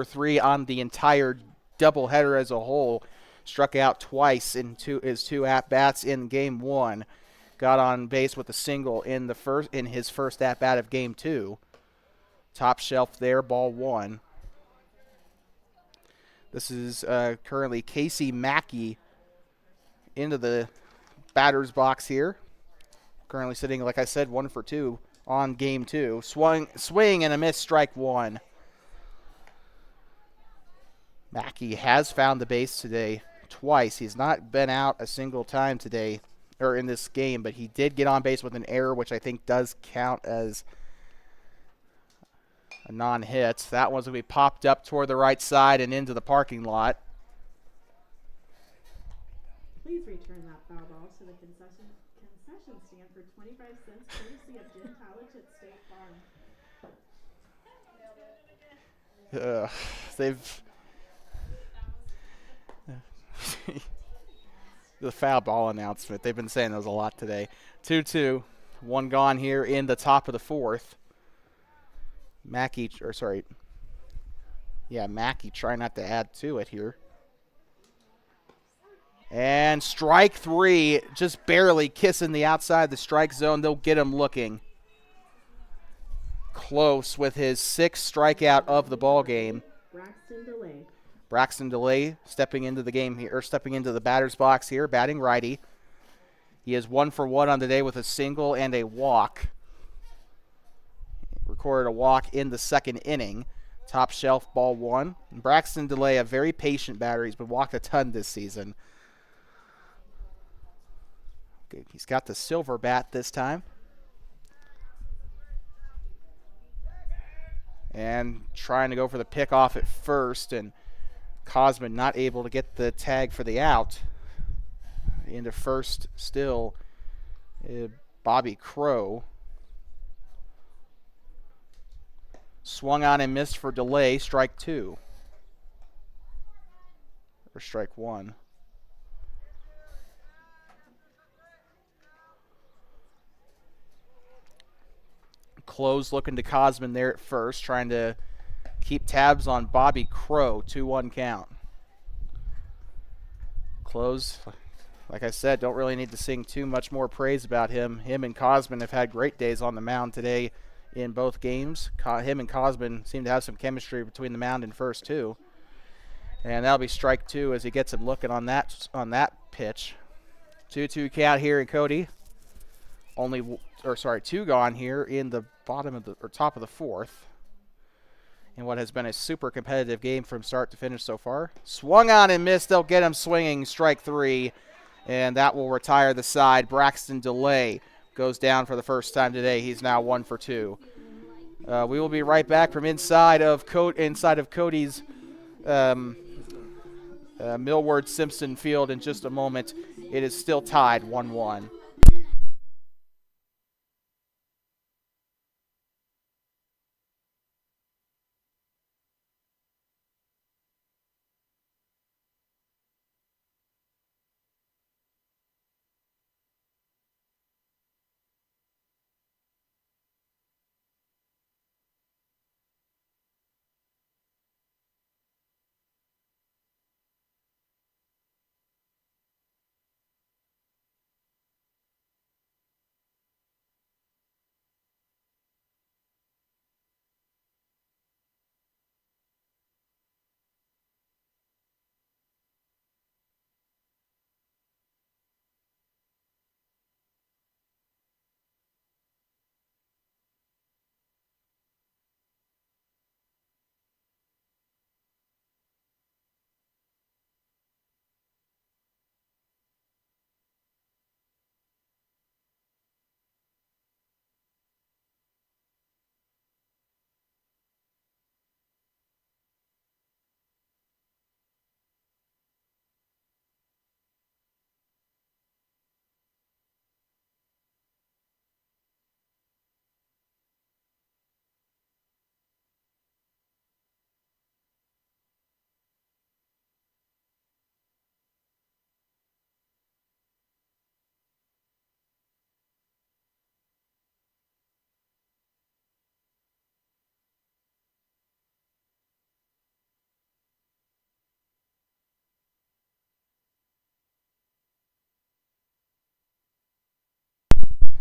3 on the entire doubleheader as a whole. Struck out twice in his 2 at-bats in game 1. Got on base with a single in his first at-bat of game 2. Top shelf there, ball 1. This is currently Casey Mackey into the batter's box here. Currently sitting, like I said, 1 for 2 on game 2. Swing and a miss, strike 1. Mackey has found the base today twice. He's not been out a single time today, or in this game, but he did get on base with an error, which I think does count as a non-hit. That one's going to be popped up toward the right side and into the parking lot. Please return that foul ball to the concession stand for 25 cents, courtesy of Gin College at State Farm. The foul ball announcement. They've been saying those a lot today. 2-2. 1 gone here in the top of the 4th. Mackey trying not to add to it here. And strike 3, just barely kissing the outside of the strike zone. They'll get him looking. Close with his 6th strikeout of the ball game. Braxton DeLay stepping into the game here, or stepping into the batter's box here, batting righty. He is 1 for 1 on the day with a single and a walk. Recorded a walk in the 2nd inning. Top shelf, ball 1. And Braxton DeLay, a very patient batter. He's been walked a ton this season. Okay, he's got the silver bat this time. And trying to go for the pickoff at first, and Cosman not able to get the tag for the out. Into first still, Bobby Crow. Swung on and missed for DeLay, strike 2. for strike one. Close looking to Cosman there at first, trying to keep tabs on Bobby Crow. 2-1 count. Close, like I said, don't really need to sing too much more praise about him. Him and Cosman have had great days on the mound today in both games. Him and Cosman seem to have some chemistry between the mound and first, too. And that'll be strike two as he gets him looking on that pitch. 2-2 count here in Cody. Two gone here in the top of the fourth. In what has been a super competitive game from start to finish so far. Swung on and missed. They'll get him swinging. Strike three. And that will retire the side. Braxton DeLay goes down for the first time today. He's now 1 for 2. We will be right back from inside of Cody's Milward Simpson field in just a moment. It is still tied 1-1.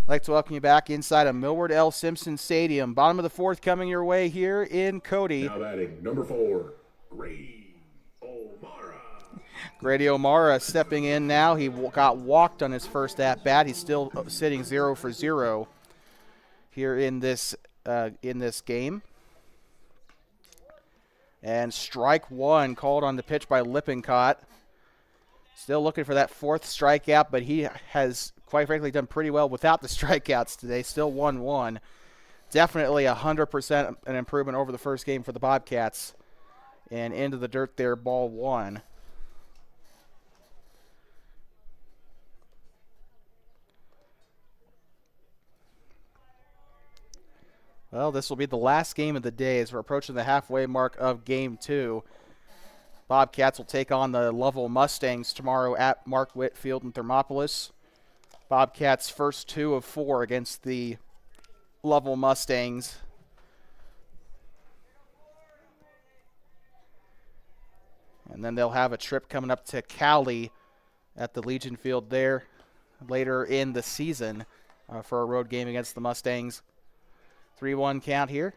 I'd like to welcome you back inside of Milward L. Simpson Stadium. Bottom of the fourth coming your way here in Cody. Now batting number 4, Grady O'Mara. Grady O'Mara stepping in now. He got walked on his first at-bat. He's still sitting 0 for 0 here in this game. And strike one called on the pitch by Lippincott. Still looking for that fourth strikeout, but he has, quite frankly, done pretty well without the strikeouts today. Still 1-1. Definitely 100% an improvement over the first game for the Bobcats. And into the dirt there, ball one. Well, this will be the last game of the day as we're approaching the halfway mark of Game 2. Bobcats will take on the Lovell Mustangs tomorrow at Mark Witt Field in Thermopolis. Bobcats' first 2 of 4 against the Lovell Mustangs. And then they'll have a trip coming up to Cali at the Legion Field there later in the season for a road game against the Mustangs. 3-1 count here.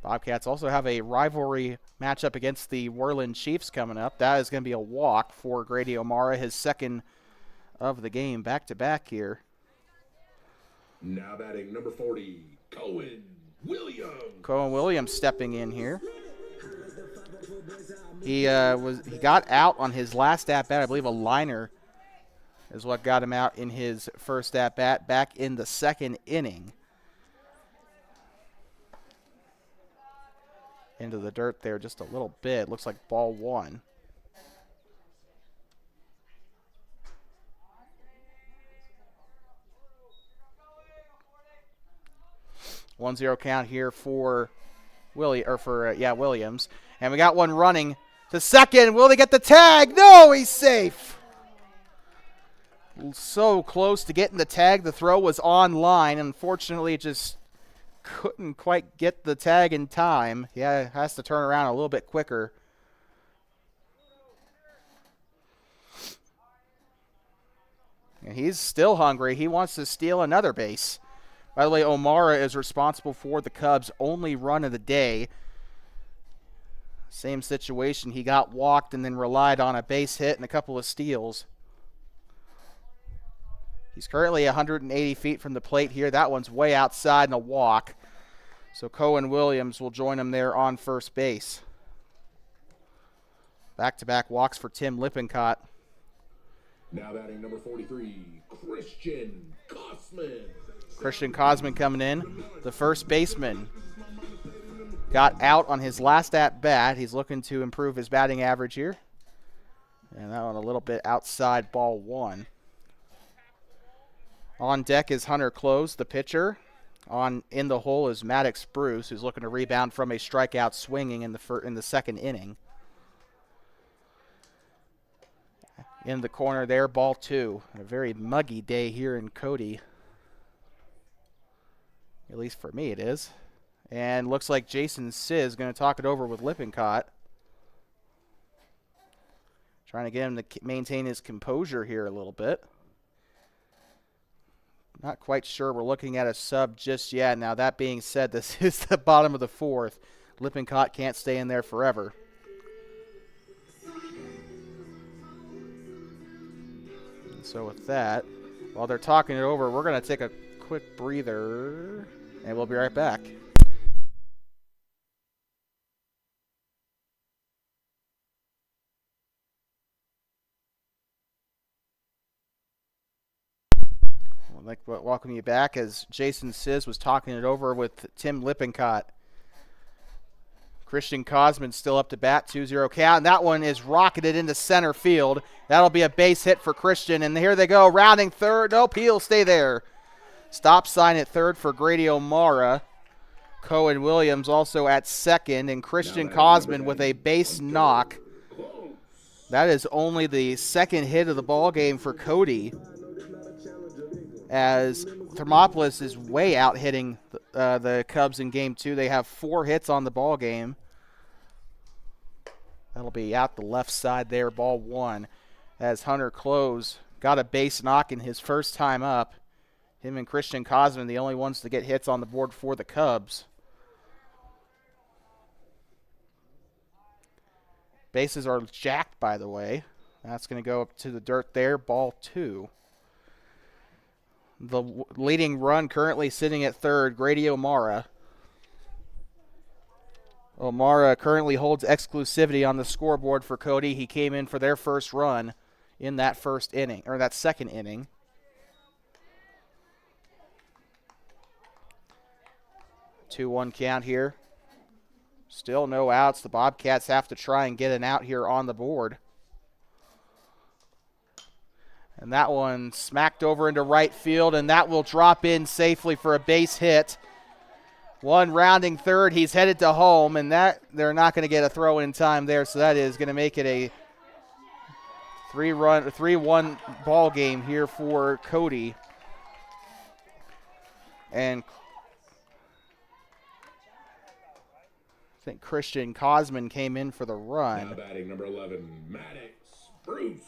Bobcats also have a rivalry matchup against the Worland Chiefs coming up. That is going to be a walk for Grady O'Mara, his second of the game, back-to-back here. Now batting number 40, Cohen Williams. Cohen Williams stepping in here. He got out on his last at-bat. I believe a liner is what got him out in his first at-bat back in the second inning. Into the dirt there just a little bit. Looks like ball one. 1-0 count here for Williams. And we got one running to second. Will they get the tag? No, he's safe. So close to getting the tag. The throw was on line. Unfortunately, it just couldn't quite get the tag in time. Yeah, has to turn around a little bit quicker. And he's still hungry. He wants to steal another base. By the way, O'Mara is responsible for the Cubs' only run of the day. Same situation. He got walked and then relied on a base hit and a couple of steals. He's currently 180 feet from the plate here. That one's way outside and a walk. So Cohen Williams will join him there on first base. Back-to-back walks for Tim Lippincott. Now batting number 43, Christian Kosman. Christian Kosman coming in, the first baseman. Got out on his last at-bat. He's looking to improve his batting average here. And that one a little bit outside, ball one. On deck is Hunter Close, the pitcher. In the hole is Maddox Bruce, who's looking to rebound from a strikeout swinging in the second inning. In the corner there, ball two. A very muggy day here in Cody. At least for me it is. And looks like Jason Sizz is going to talk it over with Lippincott. Trying to get him to maintain his composure here a little bit. Not quite sure we're looking at a sub just yet. Now, that being said, this is the bottom of the fourth. Lippincott can't stay in there forever. And so with that, while they're talking it over, we're going to take a quick breather, and we'll be right back. I'd like to welcome you back as Jason Sizz was talking it over with Tim Lippincott. Christian Kosman still up to bat, 2-0 count, and that one is rocketed into center field. That'll be a base hit for Christian, and here they go, rounding third. Nope, he'll stay there. Stop sign at third for Grady O'Mara. Cohen Williams also at second, and Christian Kosman with a base knock. That is only the second hit of the ball game for Cody, as Thermopolis is way out hitting the Cubs in game two. They have 4 hits on the ball game. That'll be out the left side there, ball one, as Hunter Close got a base knock in his first time up. Him and Christian Kosman, the only ones to get hits on the board for the Cubs. Bases are jacked, by the way. That's going to go up to the dirt there, ball two. The leading run currently sitting at third, Grady O'Mara. O'Mara currently holds exclusivity on the scoreboard for Cody. He came in for their first run in that first inning, or that second inning. Two-one count here. Still no outs. The Bobcats have to try and get an out here on the board. And that one smacked over into right field, and that will drop in safely for a base hit. One rounding third. He's headed to home, and that they're not going to get a throw in time there, so that is going to make it a 3-1 ball game here for Cody. And I think Christian Kosman came in for the run. Now batting number 11, Maddox Bruce.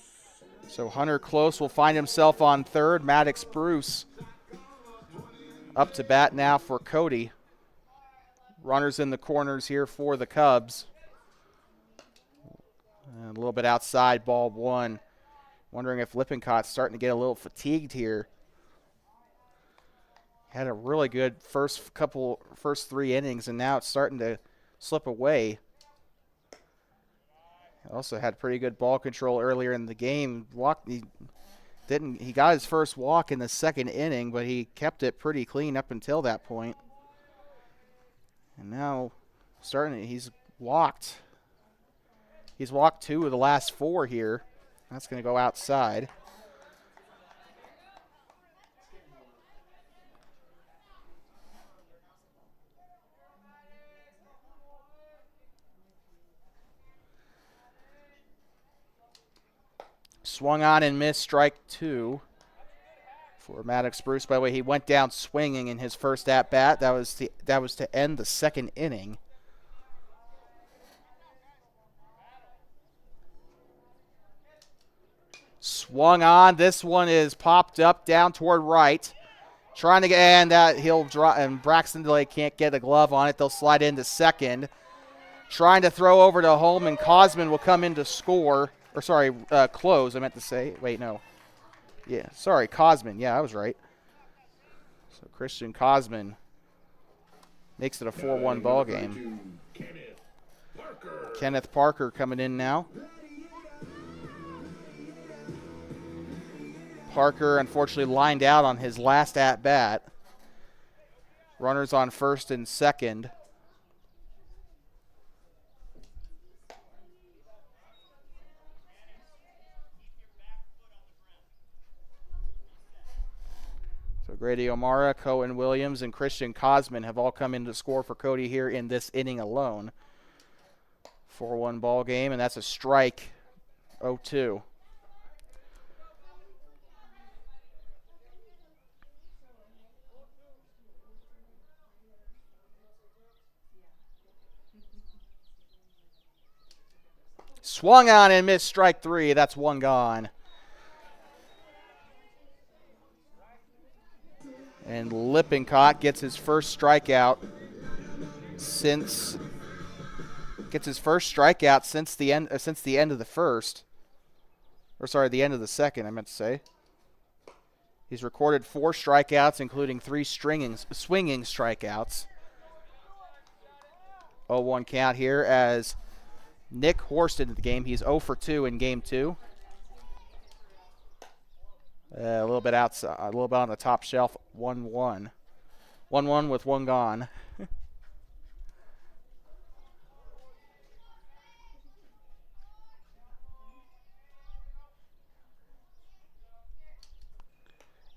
So Hunter Close will find himself on third. Maddox Bruce up to bat now for Cody. Runners in the corners here for the Cubs. And a little bit outside, ball one. Wondering if Lippincott's starting to get a little fatigued here. Had a really good first 3 innings, and now it's starting to slip away. Also had pretty good ball control earlier in the game. He got his first walk in the second inning, but he kept it pretty clean up until that point. And now he's walked. He's walked 2 of the last 4 here. That's going to go outside. Swung on and missed, strike 2 for Maddox Bruce. By the way, he went down swinging in his first at bat. That was to end the second inning. Swung on. This one is popped up down toward right. Trying to get, and that he'll drop, and Braxton Delay can't get a glove on it. They'll slide into second. Trying to throw over to home, and Cosman will come in to score. Or sorry, close, I meant to say. Wait, no. Yeah, sorry, Cosman. Yeah, I was right. So Christian Cosman makes it a 4-1 ball game. Kenneth Parker coming in now. Parker unfortunately lined out on his last at-bat. Runners on first and second. So Grady O'Mara, Cohen Williams, and Christian Cosman have all come in to score for Cody here in this inning alone. 4-1 ball game, and that's a strike. 0-2. Swung on and missed, strike 3. That's one gone. And Lippincott gets his first strikeout since the end of the first. Or sorry, the end of the second, I meant to say. He's recorded 4 strikeouts, including 3 swinging strikeouts. 0-1 count here as Nick Horst into the game. He's 0 for 2 in game 2. A little bit outside, a little bit on the top shelf. 1-1. 1-1 with one gone.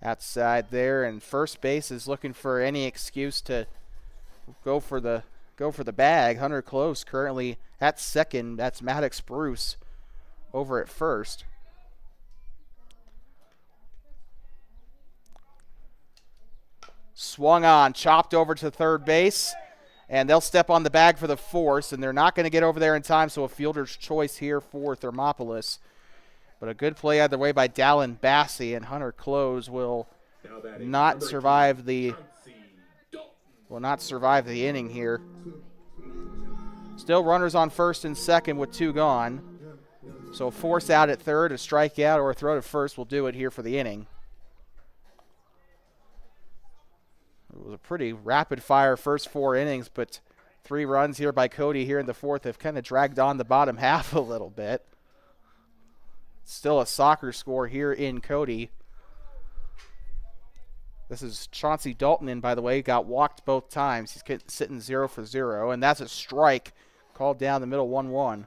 Outside there, and first base is looking for any excuse to go for the bag. Hunter Close currently at second. That's Maddox Bruce over at first. Swung on, chopped over to third base, and they'll step on the bag for the force, and they're not going to get over there in time, so a fielder's choice here for Thermopolis. But a good play either way by Dallin Bassey, and Hunter Close will not survive the inning here. Still runners on first and second with 2 gone. So a force out at third, a strikeout, or a throw to first will do it here for the inning. It was a pretty rapid-fire first 4 innings, but 3 runs here by Cody here in the fourth have kind of dragged on the bottom half a little bit. Still a soccer score here in Cody. This is Chauncey Dalton in, by the way. Got walked both times. He's sitting 0 for 0, and that's a strike called down the middle, 1-1.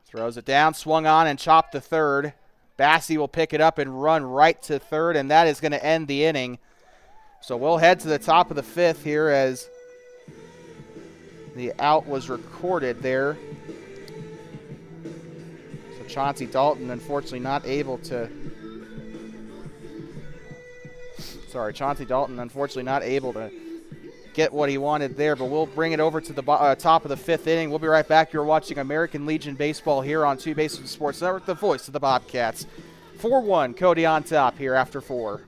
Throws it down, swung on, and chopped to third. Bassey will pick it up and run right to third, and that is going to end the inning. So we'll head to the top of the 5th here as the out was recorded there. So Chauncey Dalton unfortunately not able to get what he wanted there, but we'll bring it over to the top of the 5th inning. We'll be right back. You're watching American Legion Baseball here on Two Bases Sports Network, the voice of the Bobcats. 4-1, Cody on top here after 4.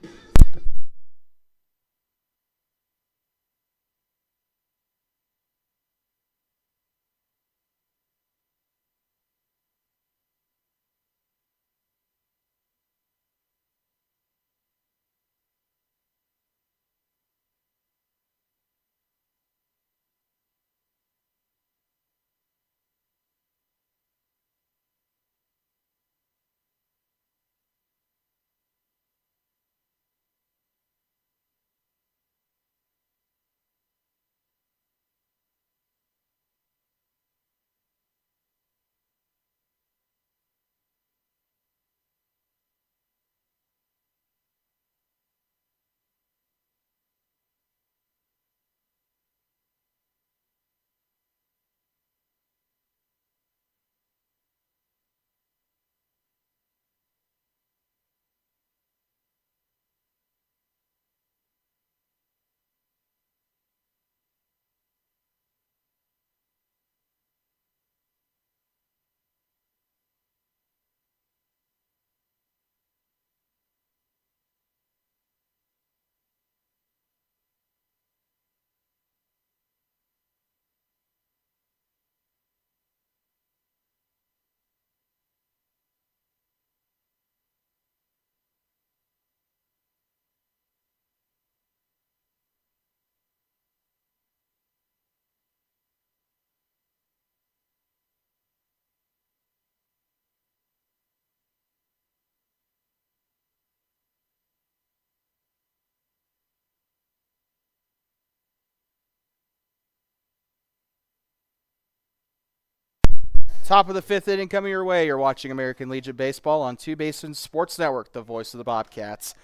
Top of the 5th inning coming your way. You're watching American Legion Baseball on Two Basins Sports Network, the voice of the Bobcats.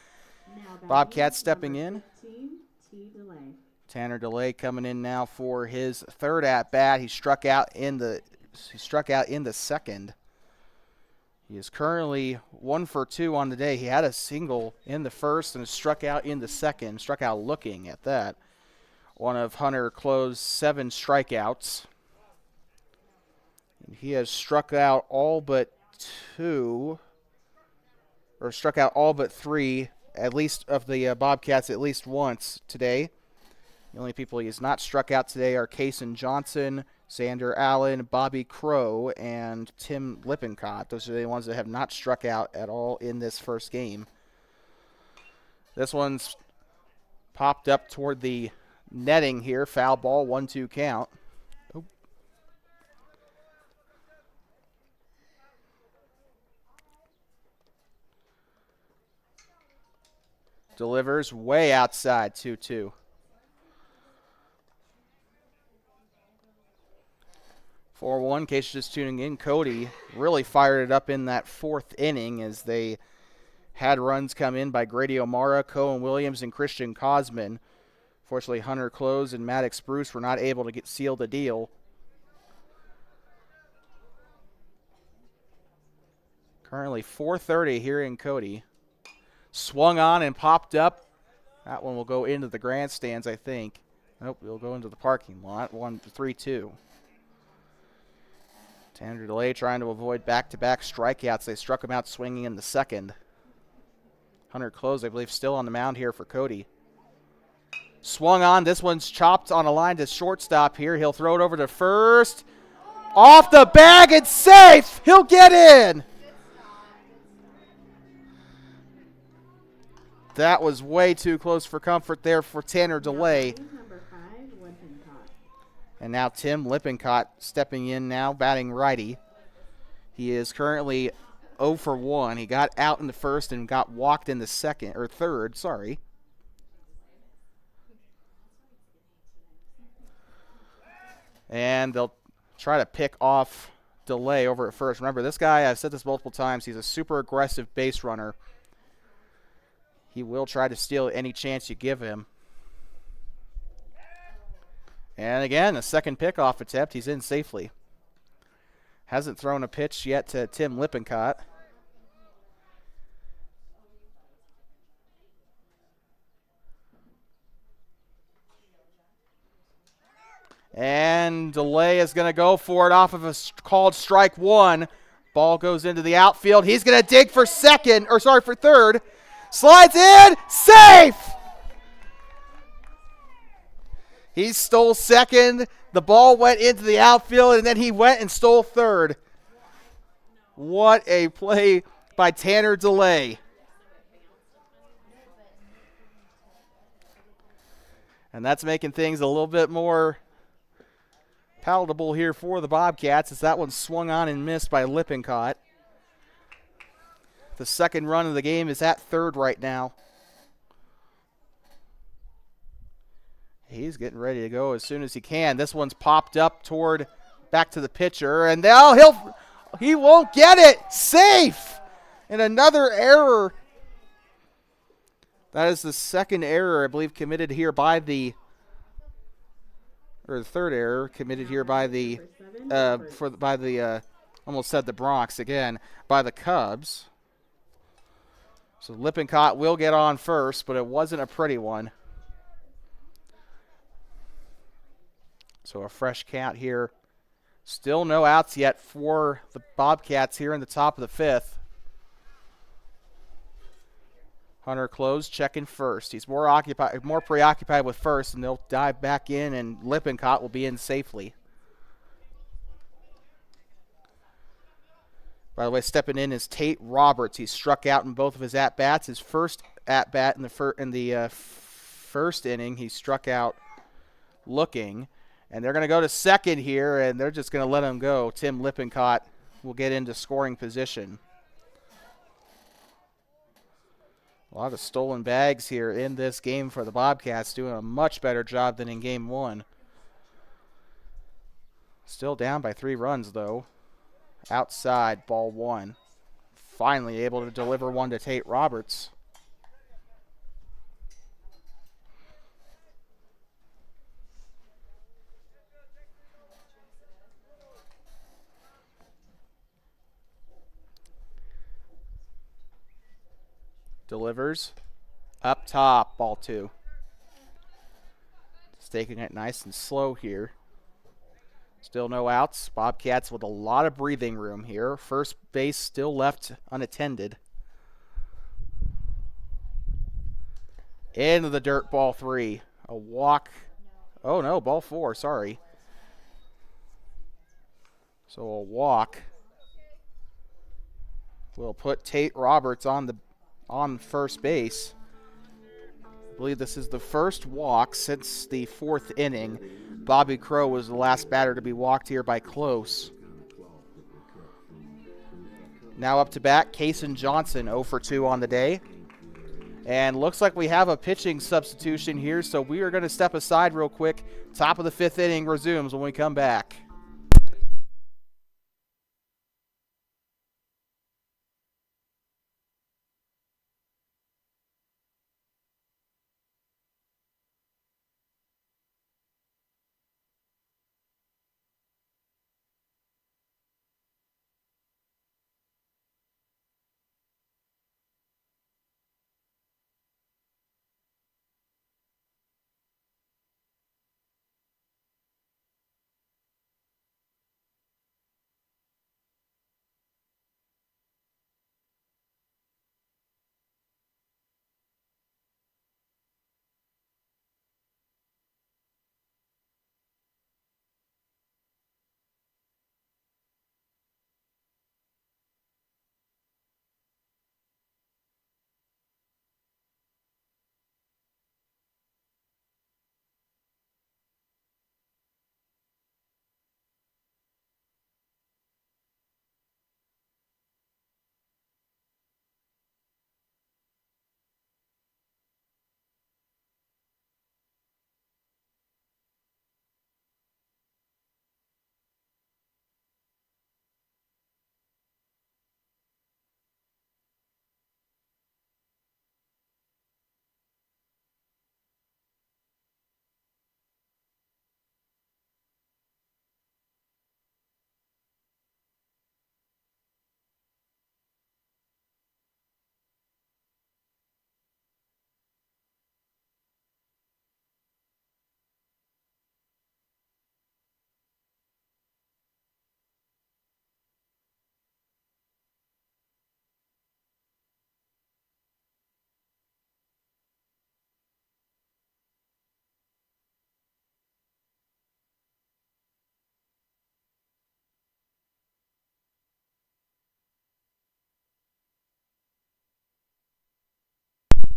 Bobcats stepping in. 15, T. DeLay. Tanner DeLay coming in now for his third at bat. He struck out in the second. He is currently 1 for 2 on the day. He had a single in the first and struck out in the second. Struck out looking at that. One of Hunter Close's 7 strikeouts. And he has struck out all but 2, or struck out all but 3, at least of the Bobcats at least once today. The only people he has not struck out today are Kason Johnson, Xander Allen, Bobby Crow, and Tim Lippincott. Those are the ones that have not struck out at all in this first game. This one's popped up toward the netting here. Foul ball, 1-2 count. Oh. Delivers way outside, 2-2. 4-1, in case you're just tuning in, Cody really fired it up in that 4th inning as they had runs come in by Grady O'Mara, Cohen Williams, and Christian Cosman. Fortunately, Hunter Close and Maddox Bruce were not able to seal the deal. Currently 4:30 here in Cody. Swung on and popped up. That one will go into the grandstands, I think. Nope, it'll go into the parking lot. 3-2. Tanner DeLay trying to avoid back-to-back strikeouts. They struck him out swinging in the second. Hunter Close, I believe, still on the mound here for Cody. Swung on. This one's chopped on a line to shortstop here. He'll throw it over to first. Off the bag and safe. He'll get in. That was way too close for comfort there for Tanner DeLay. Number 5, Lippincott. And now Tim Lippincott stepping in now, batting righty. He is currently 0 for 1. He got out in the first and got walked in the third, sorry. And they'll try to pick off DeLay over at first. Remember, this guy, I've said this multiple times, he's a super aggressive base runner. He will try to steal any chance you give him. And again, a second pickoff attempt. He's in safely. Hasn't thrown a pitch yet to Tim Lippincott. And DeLay is going to go for it off of a called strike 1. Ball goes into the outfield. He's going to dig for third. Slides in, safe! He stole second. The ball went into the outfield, and then he went and stole third. What a play by Tanner DeLay. And that's making things a little bit more palatable here for the Bobcats as that one swung on and missed by Lippincott. The second run of the game is at third right now. He's getting ready to go as soon as he can. This one's popped up toward back to the pitcher, and he won't get it. Safe! And another error. That is the second error, I believe, committed here by the third error committed here by the almost said the Bronx again, by the Cubs. So Lippincott will get on first, but it wasn't a pretty one. So a fresh count here. Still no outs yet for the Bobcats here in the top of the 5th. Hunter Close checking first. He's more preoccupied with first, and they'll dive back in, and Lippincott will be in safely. By the way, stepping in is Tate Roberts. He struck out in both of his at-bats. His first at-bat in the first inning, he struck out looking. And they're going to go to second here, and they're just going to let him go. Tim Lippincott will get into scoring position. A lot of stolen bags here in this game for the Bobcats, doing a much better job than in Game 1. Still down by 3 runs, though. Outside, ball 1. Finally able to deliver one to Tate Roberts. Delivers. Up top, ball 2. Just taking it nice and slow here. Still no outs. Bobcats with a lot of breathing room here. First base still left unattended. Into the dirt, ball 3. A walk. Oh no, ball 4, sorry. So a walk will put Tate Roberts on first base. I believe this is the first walk since the 4th inning. Bobby Crow was the last batter to be walked here by Close. Now up to bat, Kaysen Johnson, 0 for 2 on the day. And looks like we have a pitching substitution here, so we are going to step aside real quick. Top of the 5th inning resumes when we come back.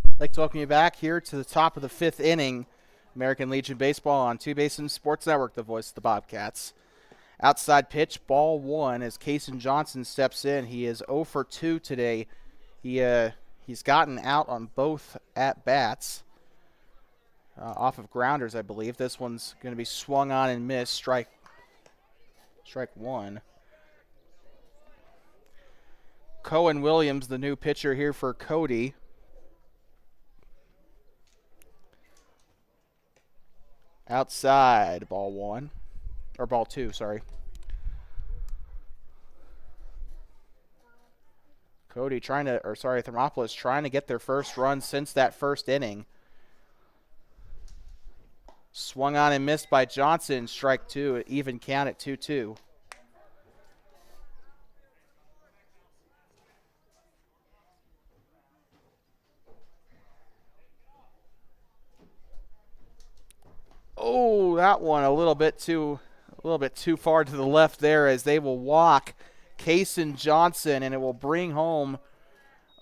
I'd like to welcome you back here to the top of the 5th inning. American Legion Baseball on Two Basin Sports Network, the voice of the Bobcats. Outside pitch, ball 1 as Kaysen Johnson steps in. He is 0 for 2 today. He's gotten out on both at-bats. Off of grounders, I believe. This one's going to be swung on and missed. Strike 1. Cohen Williams, the new pitcher here for Cody. Outside, ball 1. Or ball 2, sorry. Thermopolis trying to get their first run since that first inning. Swung on and missed by Johnson. Strike 2, even count at 2-2. Oh, that one a little bit too far to the left there, as they will walk Kaysen Johnson, and it will bring home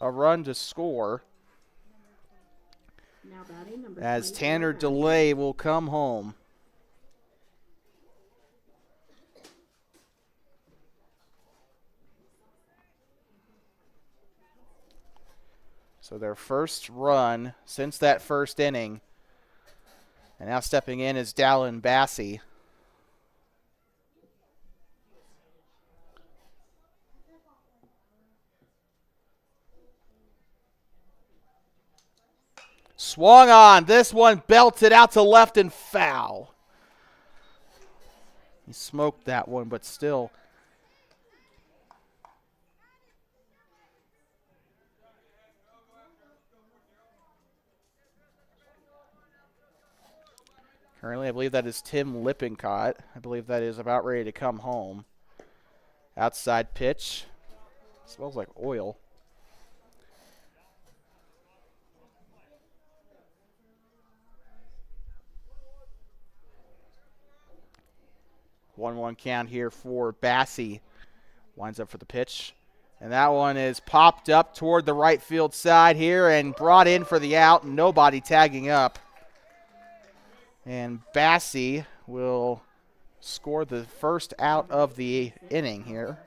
a run to score. Now batting, number As 24, Tanner DeLay will come home. So their first run since that first inning. And now stepping in is Dallin Bassey. Swung on. This one belted out to left and foul. He smoked that one, but still. Currently, I believe that is Tim Lippincott. I believe that is about ready to come home. Outside pitch. Smells like oil. One count here for Bassey. Winds up for the pitch. And that one is popped up toward the right field side here and brought in for the out. Nobody tagging up. And Bassey will score the first out of the inning here.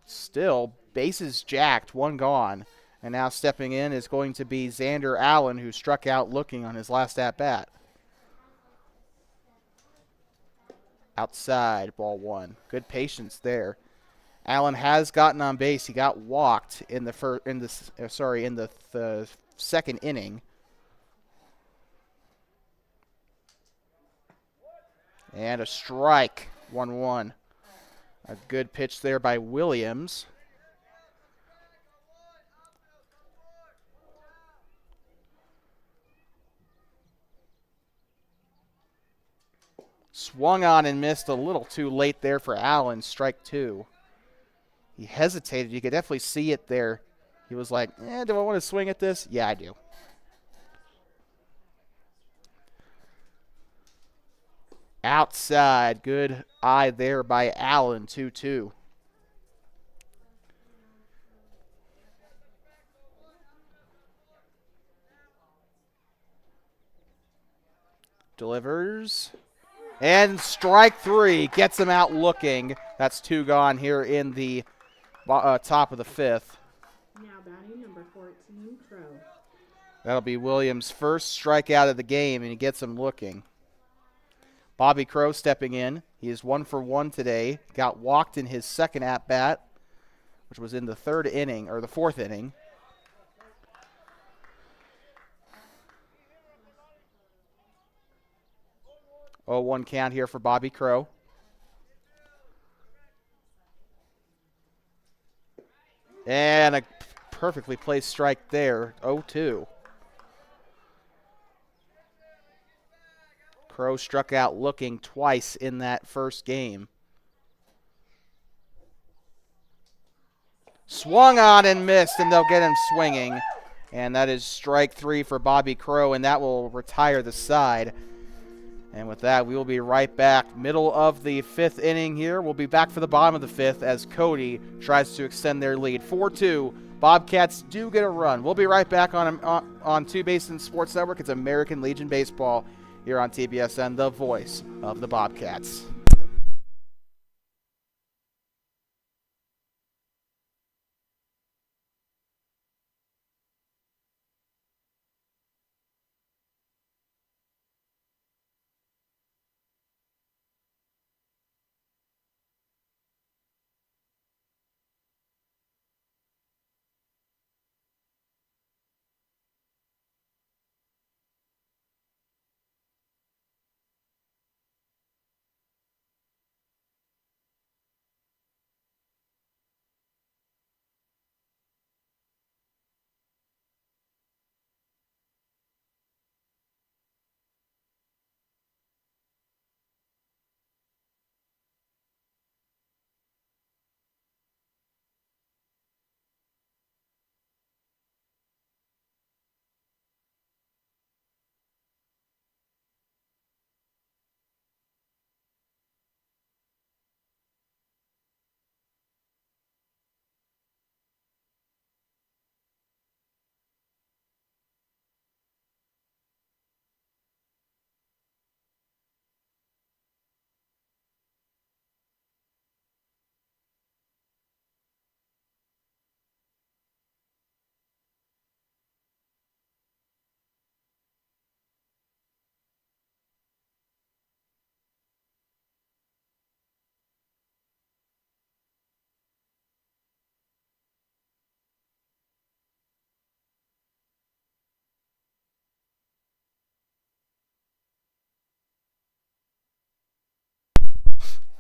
Still, bases jacked, one gone. And now stepping in is going to be Xander Allen, who struck out looking on his last at-bat. Outside, ball one. Good patience there. Allen has gotten on base. He got walked in the second inning. And a strike, 1-1. A good pitch there by Williams. Swung on and missed a little too late there for Allen, strike two. He hesitated. You could definitely see it there. He was like, do I want to swing at this? Yeah, I do. Outside. Good eye there by Allen, 2-2. Delivers. And strike three. Gets him out looking. That's two gone here in the top of the fifth. Now batting number 14, Crow. That'll be Williams' first strikeout of the game, and he gets him looking. Bobby Crow stepping in. He is 1 for 1 today. Got walked in his second at-bat, which was in the fourth inning. Oh, 1 count here for Bobby Crow. And a perfectly placed strike there, 0-2. Crow struck out looking twice in that first game. Swung on and missed, and they'll get him swinging. And that is strike three for Bobby Crow, and that will retire the side. And with that, we will be right back. Middle of the fifth inning here. We'll be back for the bottom of the fifth as Cody tries to extend their lead. 4-2. Bobcats do get a run. We'll be right back on Two Basin Sports Network. It's American Legion Baseball here on TBSN, the voice of the Bobcats.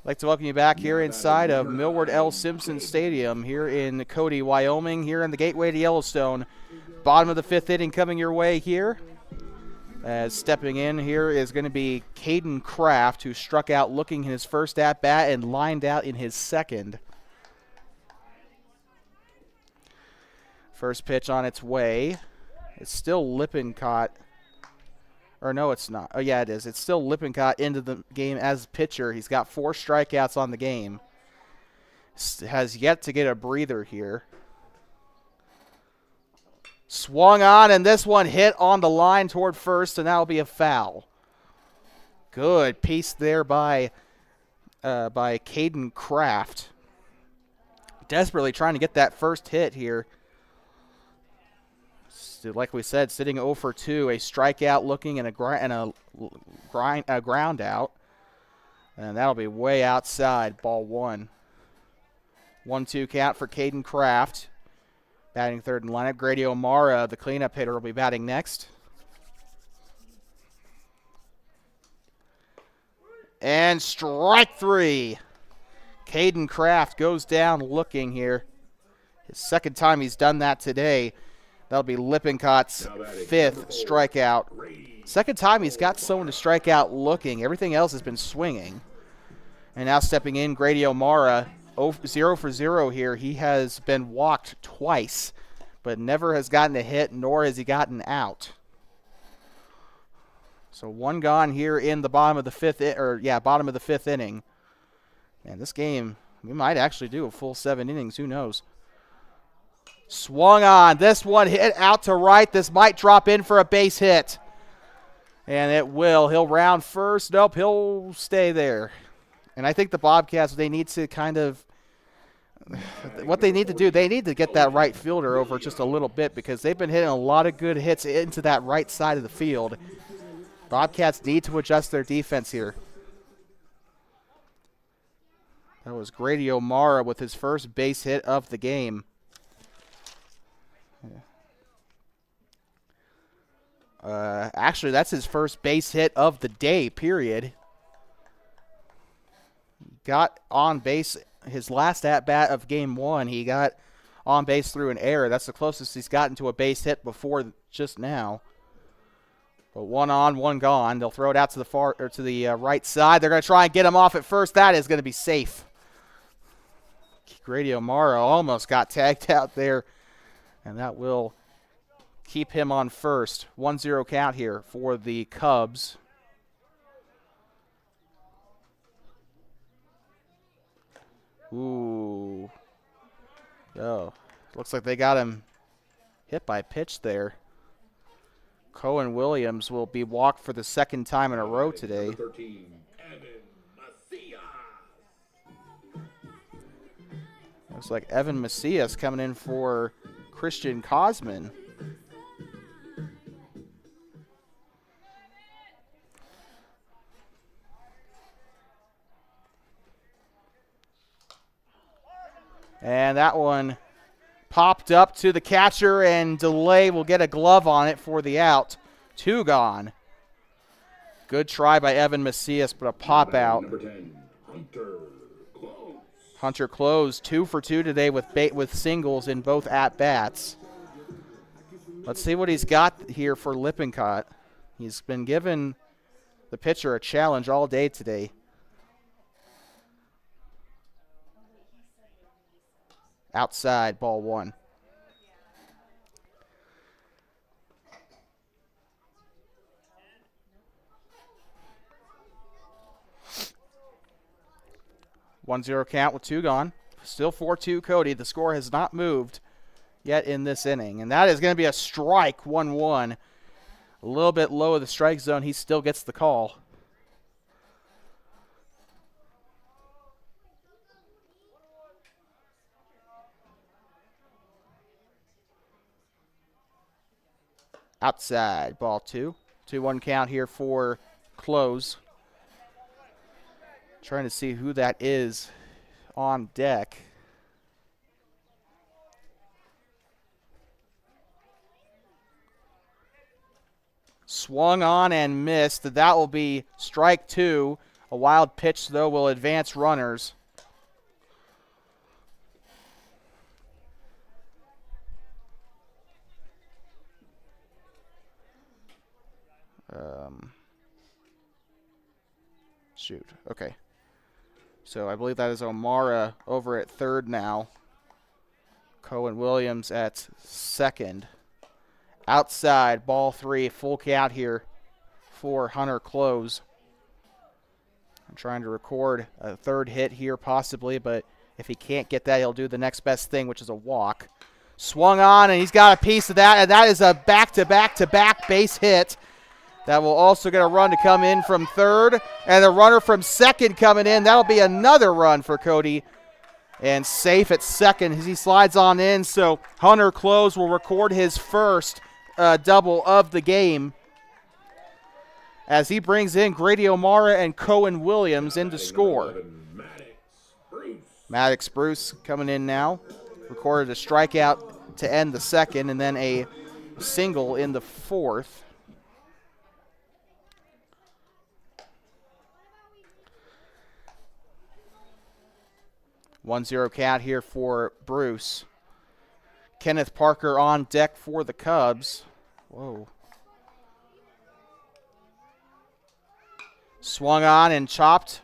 I'd like to welcome you back here inside of Milward L. Simpson Stadium here in Cody, Wyoming, here in the gateway to Yellowstone. Bottom of the 5th inning coming your way here. As stepping in here is going to be Caden Kraft, who struck out looking in his first at-bat and lined out in his second. First pitch on its way. It's still Lippincott. Or no, it's not. Oh, yeah, it is. It's still Lippincott into the game as pitcher. He's got 4 strikeouts on the game. Has yet to get a breather here. Swung on, and this one hit on the line toward first, and that'll be a foul. Good piece there by Caden Kraft. Desperately trying to get that first hit here. Like we said, sitting 0 for 2, a strikeout looking and a ground out. And that'll be way outside, ball 1. 1-2 count for Caden Kraft. Batting third in lineup. Grady O'Mara, the cleanup hitter, will be batting next. And strike 3. Caden Kraft goes down looking here. His second time he's done that today. That'll be Lippincott's 5th strikeout. Second time he's got someone to strike out looking. Everything else has been swinging. And now stepping in, Grady O'Mara, 0 for 0 here. He has been walked twice, but never has gotten a hit, nor has he gotten out. So 1 gone here in the bottom of the 5th inning. And this game, we might actually do a full 7 innings. Who knows? Swung on. This one hit out to right. This might drop in for a base hit. And it will. He'll round first. Nope, he'll stay there. And I think the Bobcats, they need to kind of, what they need to do, they need to get that right fielder over just a little bit because they've been hitting a lot of good hits into that right side of the field. Bobcats need to adjust their defense here. That was Grady O'Mara with his first base hit of the game. Actually, that's his first base hit of the day, period. Got on base his last at-bat of game 1. He got on base through an error. That's the closest he's gotten to a base hit before just now. But 1 on, 1 gone. They'll throw it out to the right side. They're going to try and get him off at first. That is going to be safe. Grady O'Mara almost got tagged out there, and that will keep him on first. 1-0 count here for the Cubs. Ooh. Oh, looks like they got him hit by pitch there. Cohen Williams will be walked for the 2nd time in a row today. 13, Evan Macias. Looks like Evan Macias coming in for Christian Cosman. And that one popped up to the catcher, and Delay will get a glove on it for the out. 2 gone. Good try by Evan Macias, but a pop out. Number 10, Hunter Close. Hunter Close, 2 for 2 today with singles in both at-bats. Let's see what he's got here for Lippincott. He's been given the pitcher a challenge all day today. Outside, ball 1. One zero count with 2 gone. Still 4-2 Cody. The score has not moved yet in this inning. And that is going to be a strike, 1-1. A little bit low of the strike zone. He still gets the call. Outside, ball 2. 2-1 count here for Close. Trying to see who that is on deck. Swung on and missed. That will be strike 2 A wild pitch, though, will advance runners. Shoot. Okay. So I believe that is O'Mara over at third now. Cohen Williams at second. Outside, ball 3, full count here for Hunter Close. I'm trying to record a third hit here possibly, but if he can't get that, he'll do the next best thing, which is a walk. Swung on, and he's got a piece of that, and that is a back-to-back-to-back base hit. That will also get a run to come in from third, and a runner from second coming in. That'll be another run for Cody. And safe at second as he slides on in, so Hunter Close will record his first double of the game as he brings in Grady O'Mara and Cohen Williams in to score. Maddox Bruce coming in now. Recorded a strikeout to end the second and then a single in the fourth. One-zero count here for Bruce. Kenneth Parker on deck for the Cubs. Whoa. Swung on and chopped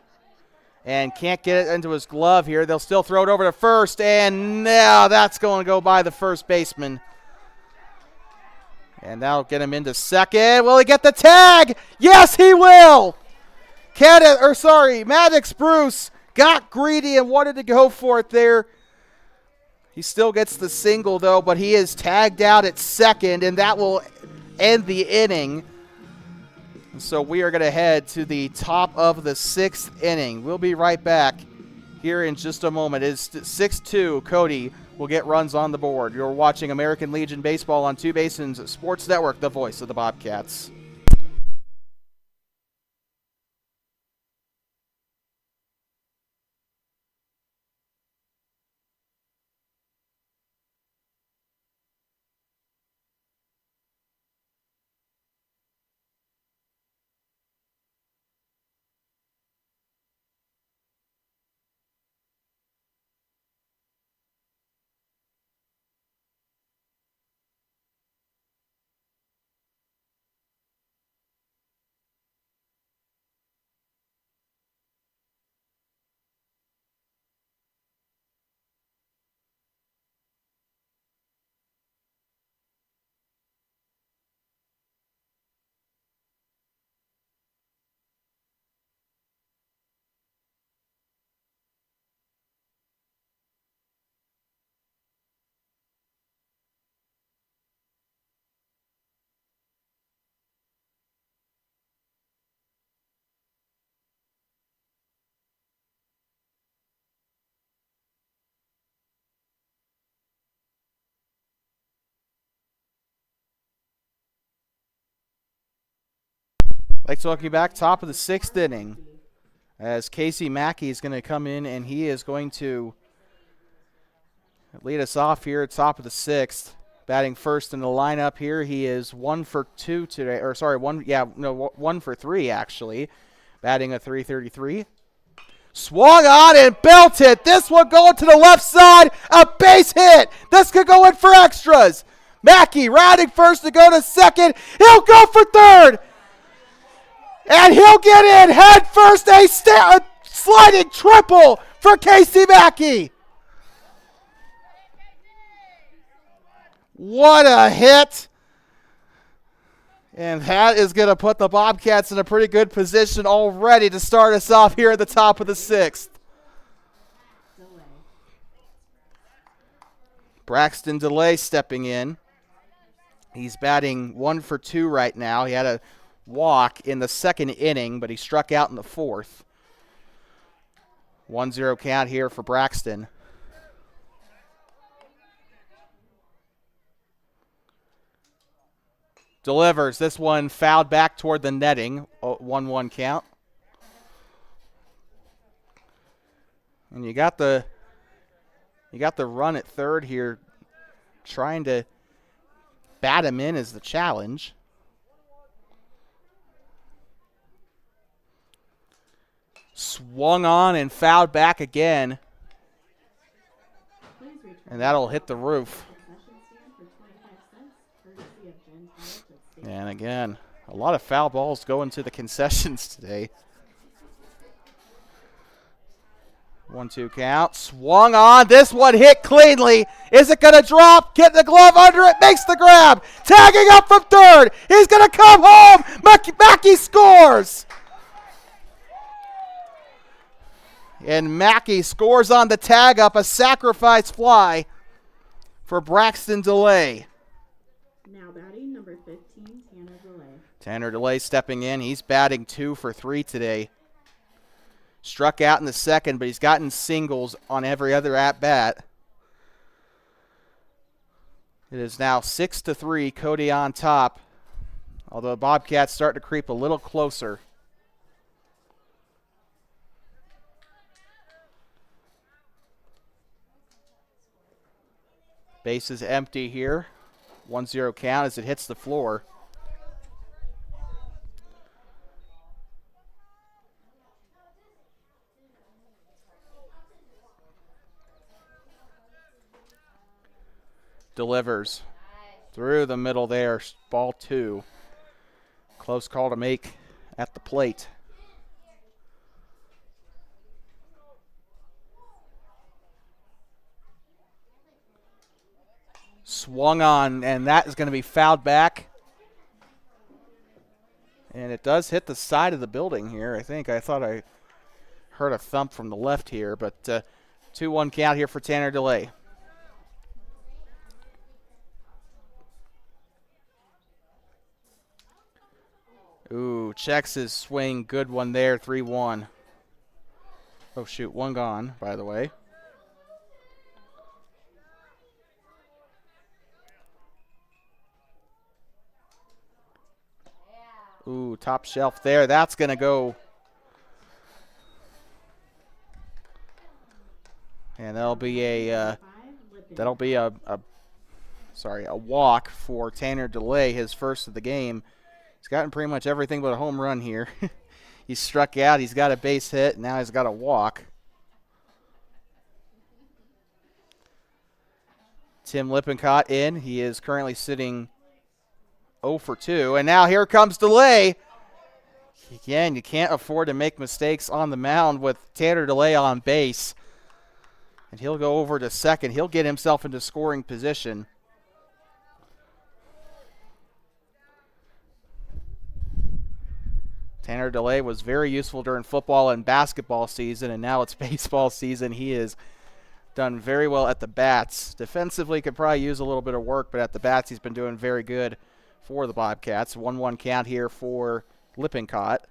and can't get it into his glove here. They'll still throw it over to first, and now that's going to go by the first baseman. And that'll get him into second. Will he get the tag? Yes, he will! Maddox Bruce got greedy and wanted to go for it there. He still gets the single, though, but he is tagged out at second, and that will end the inning. So we are going to head to the top of the sixth inning. We'll be right back here in just a moment. It's 6-2. Cody will get runs on the board. You're watching American Legion Baseball on Two Basins Sports Network, the voice of the Bobcats. Like to welcome you back, top of the sixth inning, as Casey Mackey is going to come in and he is going to lead us off here at top of the sixth. Batting first in the lineup here, he is 1 for 2 today, or sorry, 1 for 3 actually. Batting a .333. Swung on and belted. This one going to the left side, a base hit. This could go in for extras. Mackey rounding first to go to second. He'll go for third. And he'll get in head first, a sliding triple for Casey Mackey. What a hit. And that is going to put the Bobcats in a pretty good position already to start us off here at the top of the sixth. Braxton DeLay stepping in. He's batting 1 for 2 right now. He had a walk in the second inning, but he struck out in the fourth. 1-0 count here for Braxton. Delivers. This one fouled back toward the netting. 1-1 count. And you got the run at third here. Trying to bat him in is the challenge. Swung on and fouled back again. Please return And that'll hit the roof. concession stand for 25 cents, courtesy of Gentiles at State. And again, a lot of foul balls going to the concessions today. 1-2 count. Swung on. This one hit cleanly. Is it going to drop? Get the glove under it. Makes the grab. Tagging up from third. He's going to come home. Mackey scores. And Mackey scores on the tag up. A sacrifice fly for Braxton DeLay. Now batting number 15, Tanner DeLay. Tanner DeLay stepping in. He's batting 2 for 3 today. Struck out in the second, but he's gotten singles on every other at-bat. It is now 6-3, Cody on top, although the Bobcats start to creep a little closer. Base is empty here. 1-0 count as it hits the floor. Delivers through the middle there. Ball 2. Close call to make at the plate. Swung on, and that is going to be fouled back. And it does hit the side of the building here, I think. I thought I heard a thump from the left here, but 2-1 count here for Tanner DeLay. Ooh, checks his swing. Good one there, 3-1. Oh, shoot, one gone, by the way. Ooh, top shelf there. That's going to go. And that'll be a walk for Tanner DeLay, his first of the game. He's gotten pretty much everything but a home run here. He's struck out. He's got a base hit. And now he's got a walk. Tim Lippincott in. He is currently sitting 0 for 2. And now here comes DeLay. Again, you can't afford to make mistakes on the mound with Tanner DeLay on base. And he'll go over to second. He'll get himself into scoring position. Tanner DeLay was very useful during football and basketball season, and now it's baseball season. He has done very well at the bats. Defensively, could probably use a little bit of work, but at the bats, he's been doing very good for the Bobcats. 1-1 count here for Lippincott.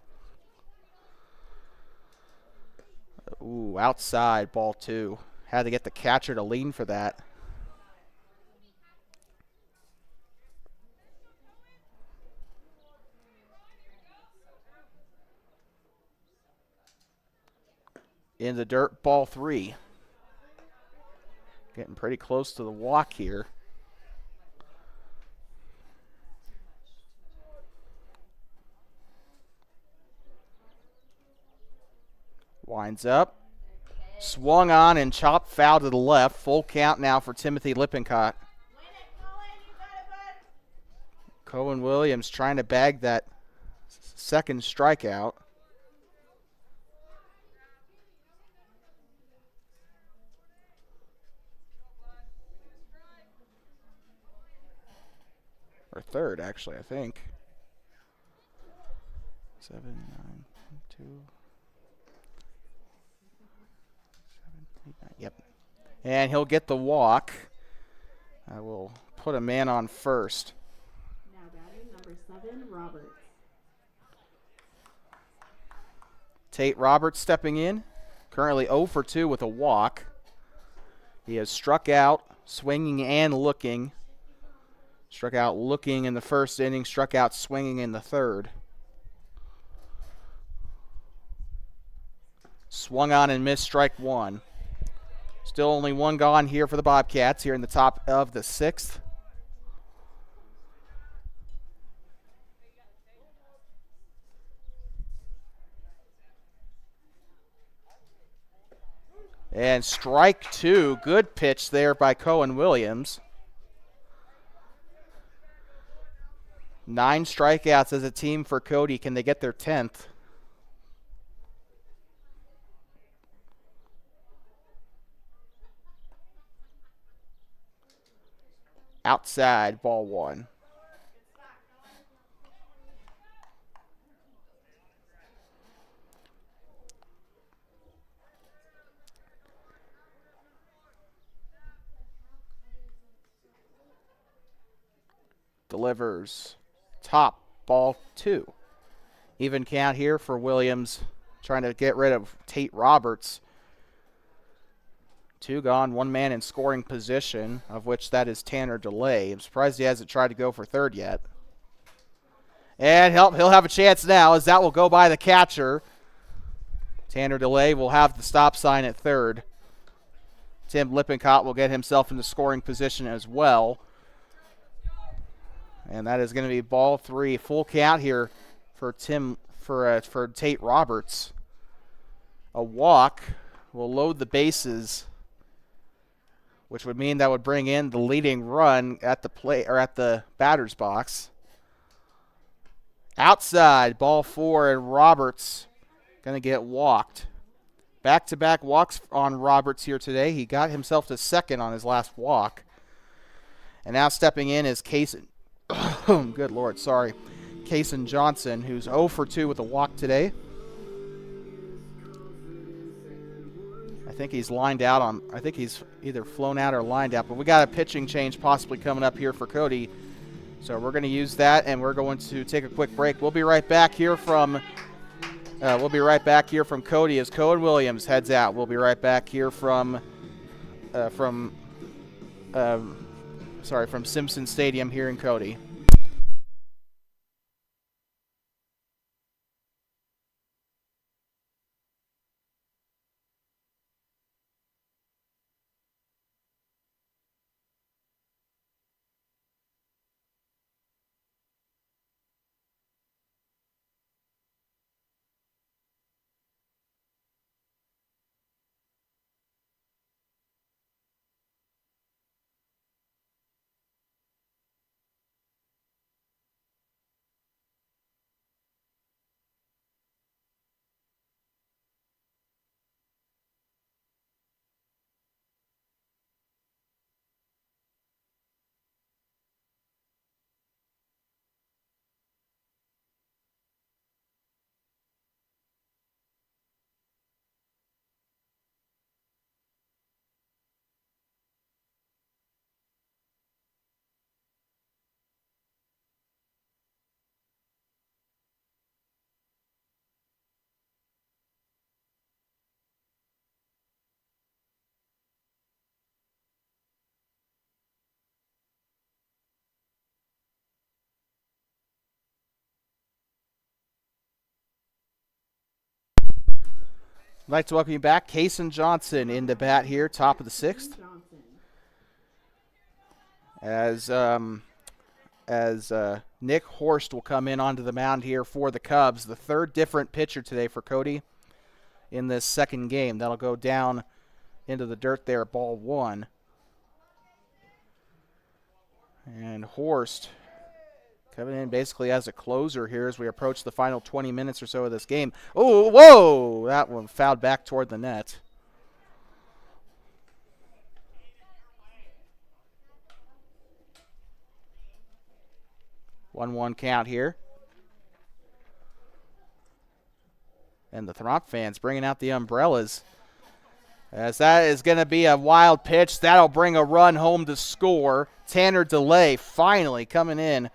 Ooh, outside, ball 2. Had to get the catcher to lean for that. In the dirt, ball 3. Getting pretty close to the walk here. Winds up. Swung on and chopped foul to the left. Full count now for Timothy Lippincott. Cohen Williams trying to bag that second strikeout. Or third, actually, I think. 7, 9, 2. 7, 8, 9. Yep. And he'll get the walk. I will put a man on first. Now batting number 7, Roberts. Tate Roberts stepping in. Currently 0 for 2 with a walk. He has struck out, swinging and looking. Struck out looking in the first inning, struck out swinging in the third. Swung on and missed, strike 1. Still only one gone here for the Bobcats here in the top of the 6th. And strike two. Good pitch there by Cohen Williams. 9 strikeouts as a team for Cody. Can they get their 10th? Outside, ball 1. Delivers. Top, ball 2. Even count here for Williams, trying to get rid of Tate Roberts. 2 gone, 1 man in scoring position, of which that is Tanner DeLay. I'm surprised he hasn't tried to go for third yet. And he'll have a chance now, as that will go by the catcher. Tanner DeLay will have the stop sign at third. Tim Lippincott will get himself into scoring position as well. And that is going to be ball 3. Full count here for Tate Roberts. A walk will load the bases, which would mean that would bring in the leading run at the batter's box. Outside, ball 4, and Roberts going to get walked. Back-to-back walks on Roberts here today. He got himself to second on his last walk. And now stepping in is Kaysen. Good Lord, sorry. Kaysen Johnson, who's 0 for 2 with a walk today. I think he's lined out on, I think he's either flown out or lined out, but we got a pitching change possibly coming up here for Cody. So we're going to use that, and we're going to take a quick break. We'll be right back here from Cody as Cohen Williams heads out. We'll be right back here from Simpson Stadium here in Cody. I'd like to welcome you back. Kaysen Johnson in the bat here, top of the 6th. As Nick Horst will come in onto the mound here for the Cubs. The third different pitcher today for Cody in this second game. That'll go down into the dirt there, ball 1. And Horst coming in basically as a closer here as we approach the final 20 minutes or so of this game. Oh, whoa! That one fouled back toward the net. One count here. And the Thromp fans bringing out the umbrellas. As that is going to be a wild pitch. That'll bring a run home to score. Tanner DeLay finally coming in.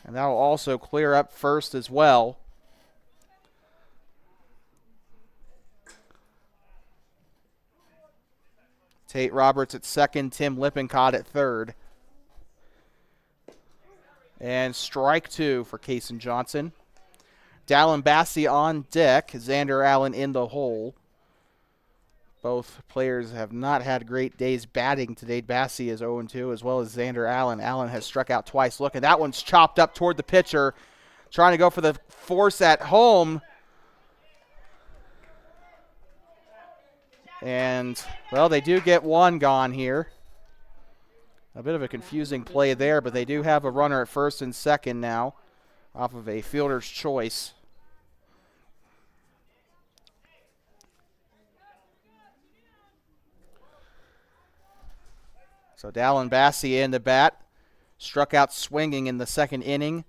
And that'll also clear up first as well. Tate Roberts at second, Tim Lippincott at third. And strike 2 for Kaysen Johnson. Dallin Bassi on deck, Xander Allen in the hole. Both players have not had great days batting today. Bassi is 0-2, as well as Xander Allen. Allen has struck out twice. Look, and that one's chopped up toward the pitcher. Trying to go for the force at home. And, well, they do get one gone here. A bit of a confusing play there, but they do have a runner at first and second now off of a fielder's choice. So Dallin Bassey in the bat. Struck out swinging in the second inning.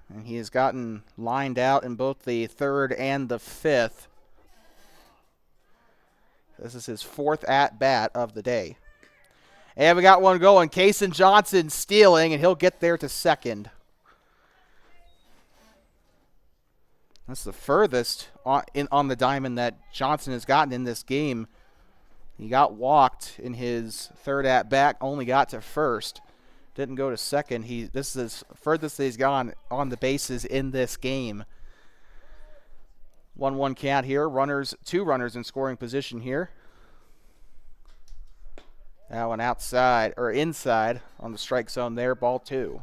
And he has gotten lined out in both the third and the fifth. This is his fourth at-bat of the day. And we got one going. Kaysen Johnson stealing, and he'll get there to second. That's the furthest on the diamond that Johnson has gotten in this game. He got walked in his third at-bat, only got to first. Didn't go to second. This is the furthest he's gone on the bases in this game. 1-1 count here. Two runners in scoring position here. That one outside, or inside on the strike zone there, ball 2.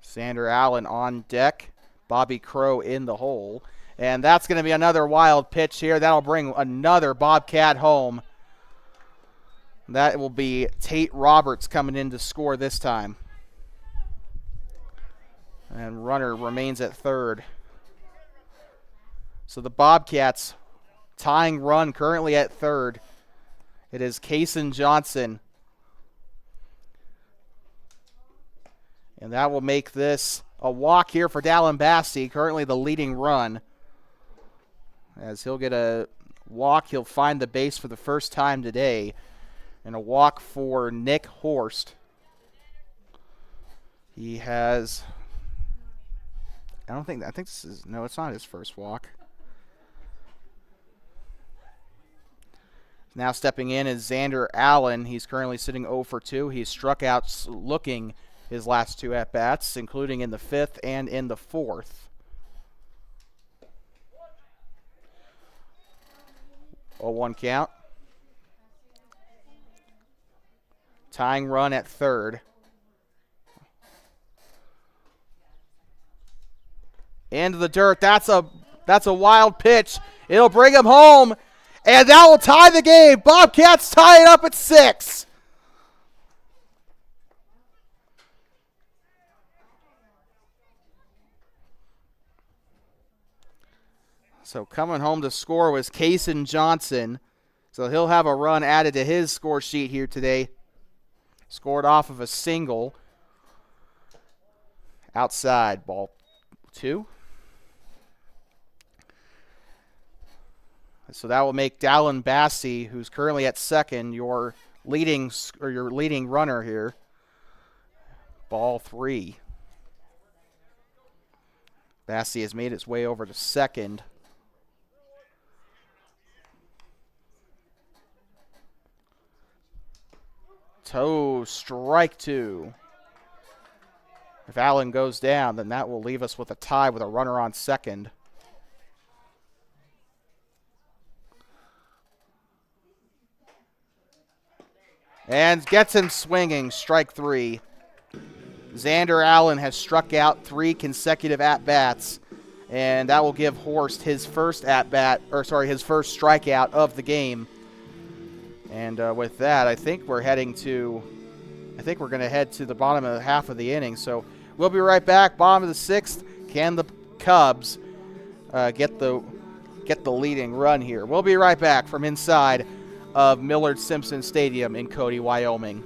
Xander Allen on deck. Bobby Crow in the hole. And that's going to be another wild pitch here. That'll bring another Bobcat home. That will be Tate Roberts coming in to score this time. And runner remains at third. So the Bobcats tying run currently at third. It is Kaysen Johnson. And that will make this a walk here for Dallin Bassey, currently the leading run. As he'll get a walk, he'll find the base for the first time today. And a walk for Nick Horst. He has, I think this is, no, it's not his first walk. Now stepping in is Xander Allen. He's currently sitting 0 for 2. He's struck out looking his last 2 at-bats, including in the 5th and in the 4th. 0-1 count. Tying run at third. Into the dirt. That's a wild pitch. It'll bring him home. And that will tie the game. Bobcats tie it up at 6. So coming home to score was Kaysen Johnson. So he'll have a run added to his score sheet here today. Scored off of a single. Outside, ball 2. So that will make Dallin Bassey, who's currently at second, your leading runner here. Ball 3. Bassey has made its way over to second. Toe, strike 2. If Allen goes down, then that will leave us with a tie with a runner on second. And gets him swinging, strike 3. Xander Allen has struck out 3 consecutive at-bats, and that will give Horst his first at-bat, his first strikeout of the game. And with that, I think we're going to head to the bottom of the half of the inning. So we'll be right back. Bottom of the 6th. Can the Cubs get the leading run here? We'll be right back from inside of Milward Simpson Stadium in Cody, Wyoming.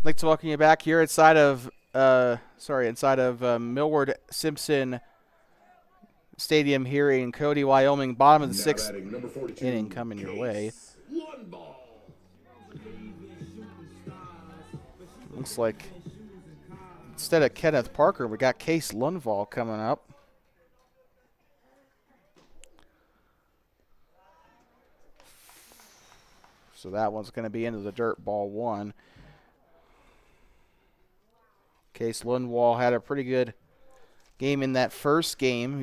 like to welcome you back here inside of Milward Simpson Stadium here in Cody, Wyoming. Bottom of the Now sixth batting number 42, inning coming your way. Case Lundvall. Looks like instead of Kenneth Parker, we got Case Lundvall coming up. So that one's going to be into the dirt, ball one. Case Lundvall had a pretty good game in that first game.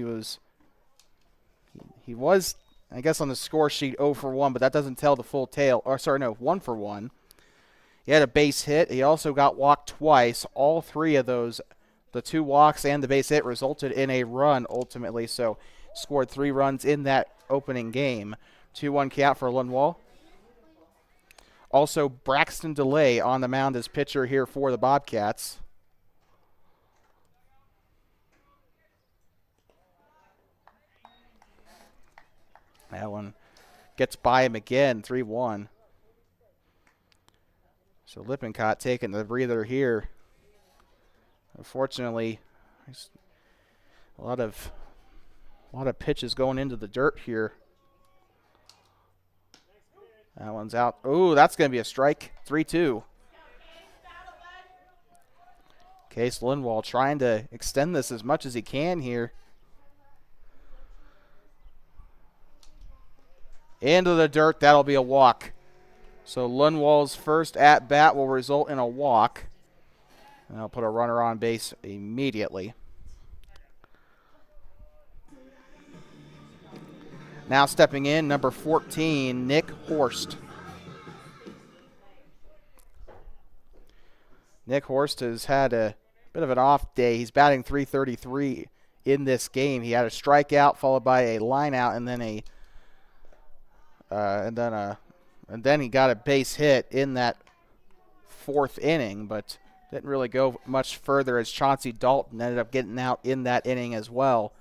He was, I guess, on the score sheet 0 for 1, but that doesn't tell the full tale. Or sorry, no, 1 for 1. He had a base hit. He also got walked twice. All three of those, the 2 walks and the base hit, resulted in a run ultimately. So scored 3 runs in that opening game. 2-1 count for Lundvall. Also, Braxton DeLay on the mound as pitcher here for the Bobcats. That one gets by him again, 3-1. So Lippincott taking the breather here. Unfortunately, there's a lot of pitches going into the dirt here. That one's out. Oh, that's going to be a strike. 3-2. Case Lundvall trying to extend this as much as he can here. Into the dirt. That'll be a walk. So Lundvall's first at-bat will result in a walk. And I'll put a runner on base immediately. Now stepping in, number 14, Nick Horst. Nick Horst has had a bit of an off day. He's batting .333 in this game. He had a strikeout followed by a line out and then then he got a base hit in that 4th inning, but didn't really go much further as Chauncey Dalton ended up getting out in that inning as well.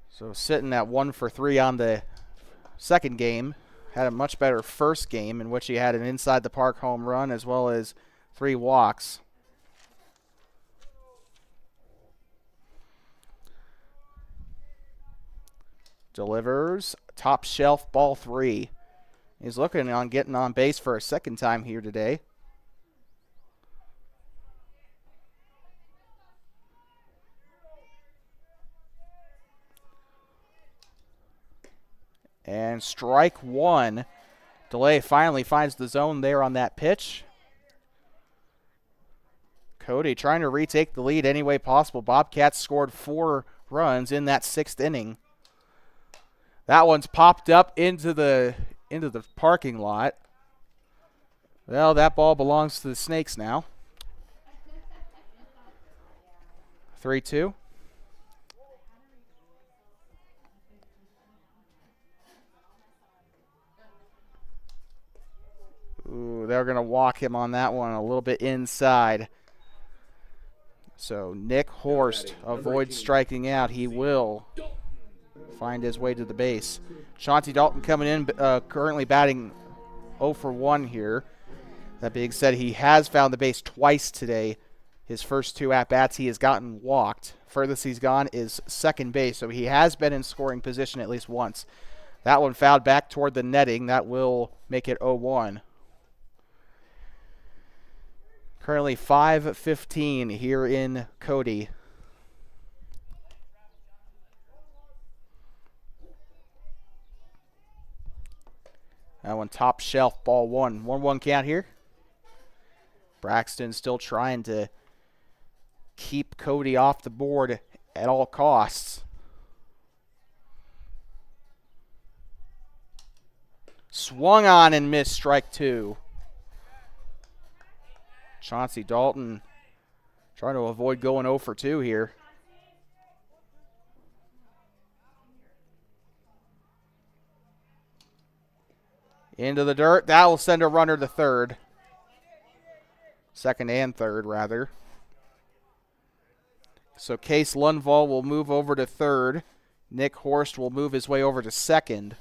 So sitting at 1 for 3 on the second game. Had a much better first game in which he had an inside the park home run as well as 3 walks. Delivers top shelf ball 3. He's looking on getting on base for a second time here today. And strike 1. DeLay finally finds the zone there on that pitch. Cody trying to retake the lead any way possible. Bobcats scored 4 runs in that 6th inning. That one's popped up into the parking lot. Well, that ball belongs to the Snakes now. 3-2. Ooh, they're going to walk him on that one a little bit inside. So Nick Horst avoids striking out. He will find his way to the base. Chauncey Dalton coming in, currently batting 0 for 1 here. That being said, he has found the base twice today. His first 2 at-bats, he has gotten walked. Furthest he's gone is second base, so he has been in scoring position at least once. That one fouled back toward the netting. That will make it 0-1. Currently 5:15 here in Cody. That one top shelf, ball 1. 1-1 count here. Braxton still trying to keep Cody off the board at all costs. Swung on and missed, strike 2. Chauncey Dalton trying to avoid going 0 for 2 here. Into the dirt. That will send a runner to third. Second and third, rather. So Case Lundvall will move over to third. Nick Horst will move his way over to second.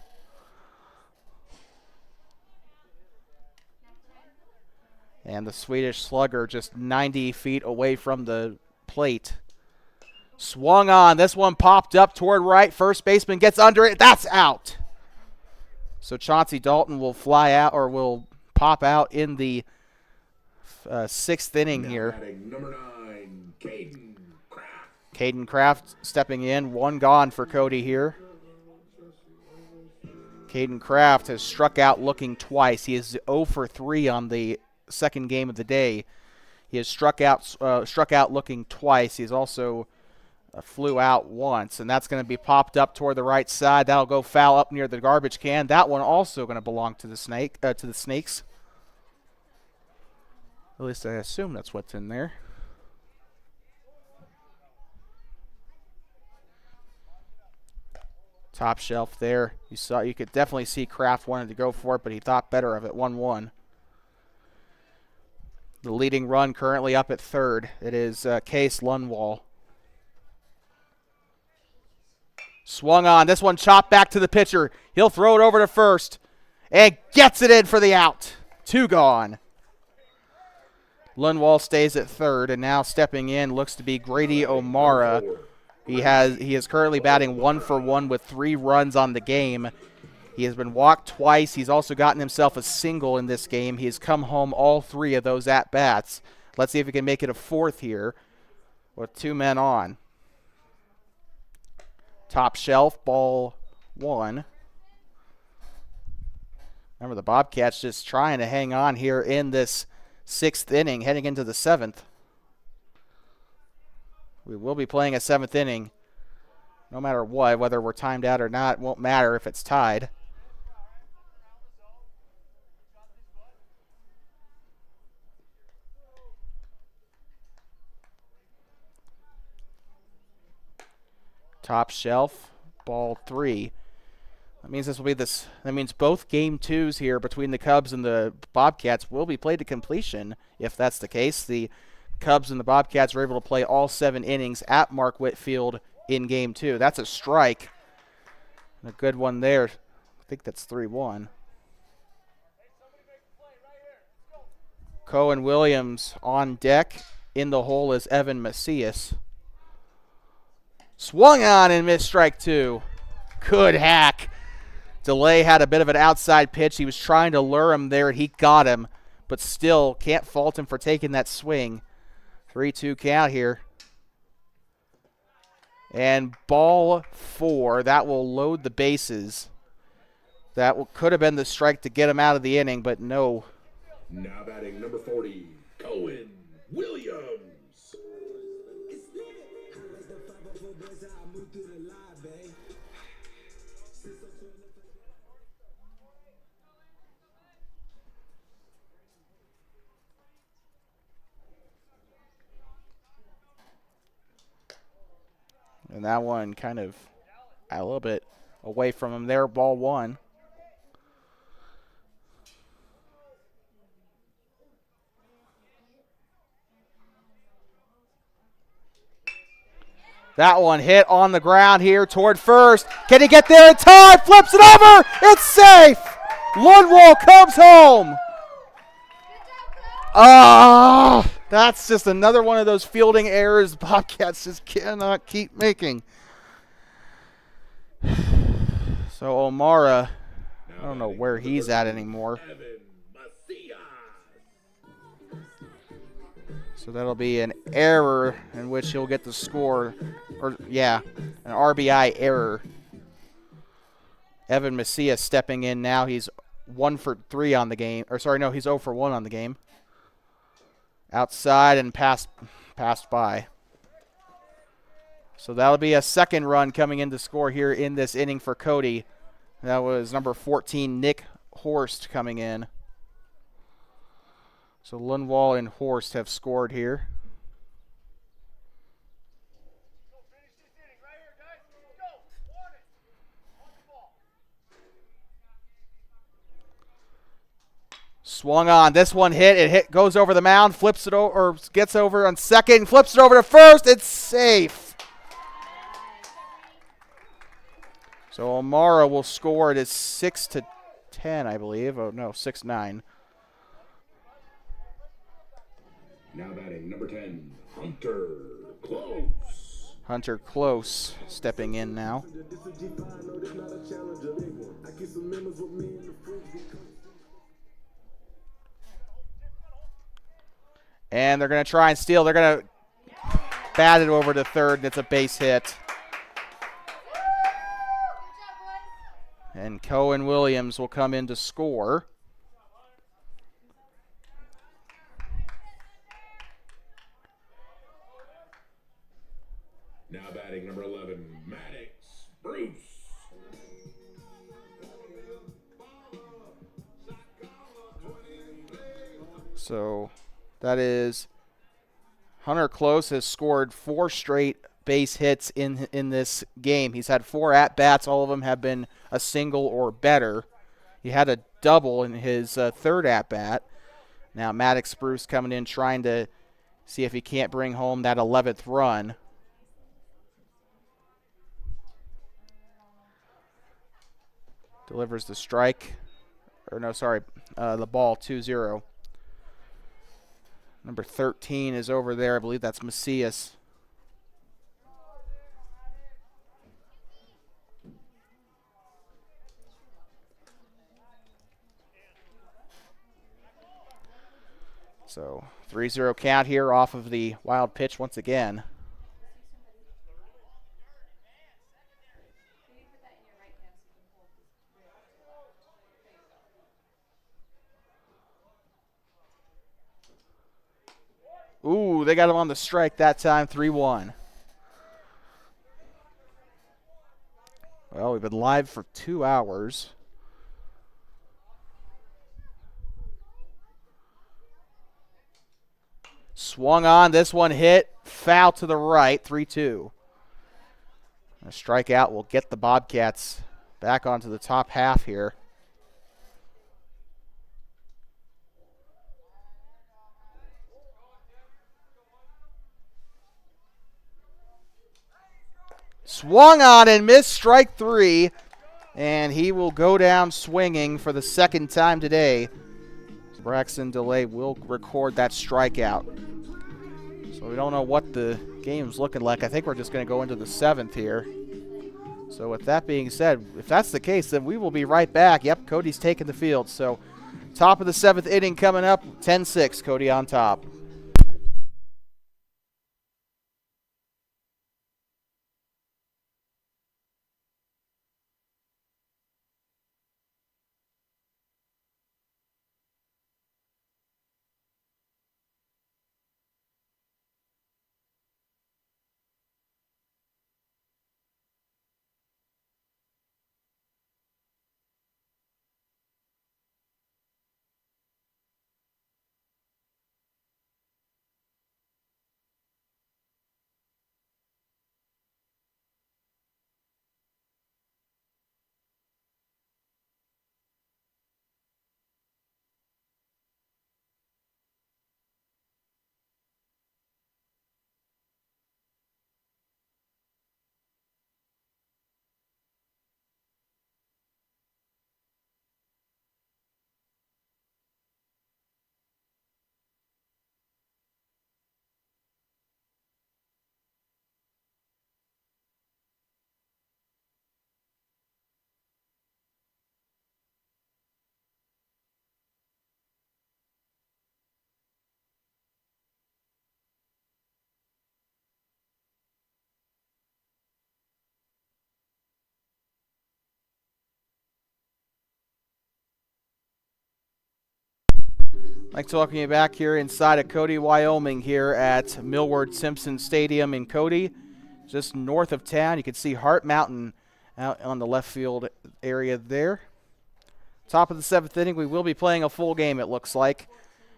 And the Swedish slugger just 90 feet away from the plate. Swung on. This one popped up toward right. First baseman gets under it. That's out. So Chauncey Dalton will fly out, or will pop out in the 6th inning here. Number 9, Caden Kraft. Caden Kraft stepping in. 1 gone for Cody here. Caden Kraft has struck out looking twice. He is 0 for 3 on the second game of the day. He has struck out looking twice. He's also flew out once, and that's going to be popped up toward the right side. That'll go foul up near the garbage can. That one also going to belong to the Snakes. At least I assume that's what's in there. Top shelf there. You could definitely see Kraft wanted to go for it, but he thought better of it. 1-1. The leading run currently up at third. It is Case Lundwall. Swung on. This one chopped back to the pitcher. He'll throw it over to first and gets it in for the out. 2 gone. Lundwall stays at third, and now stepping in looks to be Grady O'Mara. He is currently batting 1 for 1 with 3 runs on the game. He has been walked twice. He's also gotten himself a single in this game. He has come home all 3 of those at-bats. Let's see if he can make it a 4th here with 2 men on. Top shelf, ball 1. Remember, the Bobcats just trying to hang on here in this 6th inning, heading into the 7th. We will be playing a 7th inning no matter what, whether we're timed out or not. It won't matter if it's tied. Top shelf, ball 3. That means that means both game 2s here between the Cubs and the Bobcats will be played to completion. If that's the case, the Cubs and the Bobcats are able to play all 7 innings at Mark Whitfield in game 2. That's a strike. And a good one there. I think that's 3-1. Cohen Williams on deck. In the hole is Evan Macias. Swung on and missed strike 2. Good hack. DeLay had a bit of an outside pitch. He was trying to lure him there, and he got him, but still can't fault him for taking that swing. 3-2 count here. And ball 4. That will load the bases. That could have been the strike to get him out of the inning, but no. Now batting number 40, Cohen Williams. And that one kind of a little bit away from him there, ball 1. That one hit on the ground here toward first. Can he get there in time? Flips it over. It's safe. Lundwall comes home. Oh, that's just another one of those fielding errors Bobcats just cannot keep making. So O'Mara, I don't know where he's at anymore. So that'll be an error in which he'll get the score. Or, yeah, an RBI error. Evan Macias stepping in now. He's 1 for 3 on the game. Or, sorry, no, he's 0 for 1 on the game. Outside and passed by. So that'll be a second run coming in to score here in this inning for Cody. That was number 14, Nick Horst, coming in. So Lundwall and Horst have scored here. Swung on. This one hit. It goes over the mound, flips it over, or gets over on second, flips it over to first. It's safe. So O'Mara will score. It is 6-10, I believe. Oh no, 6-9. Now batting number 10, Hunter Close. Hunter Close stepping in now. And they're going to try and steal. They're going to bat it over to third, and it's a base hit. And Cohen Williams will come in to score. Now batting number 11, Maddox Bruce. So that is Hunter Close has scored 4 straight base hits in this game. He's had 4 at-bats. All of them have been a single or better. He had a double in his third at-bat. Now Maddox Bruce coming in trying to see if he can't bring home that 11th run. Delivers the strike. Or no, sorry, the ball, 2-0. Number 13 is over there. I believe that's Macias. So 3-0 count here off of the wild pitch once again. Ooh, they got him on the strike that time, 3-1. Well, we've been live for 2 hours. Swung on, this one hit, foul to the right, 3-2. A strikeout will get the Bobcats back onto the top half here. Swung on and missed, strike 3, and he will go down swinging for the second time today. Braxton DeLay will record that strikeout. So we don't know what the game's looking like. I think we're just going to go into the 7th here. So with that being said, if that's the case, then we will be right back. Yep, Cody's taking the field. So top of the 7th inning coming up, 10-6, Cody on top. Like talking you back here inside of Cody, Wyoming, here at Milward Simpson Stadium in Cody, just north of town. You can see Hart Mountain out on the left field area there. Top of the 7th inning, we will be playing a full game, it looks like.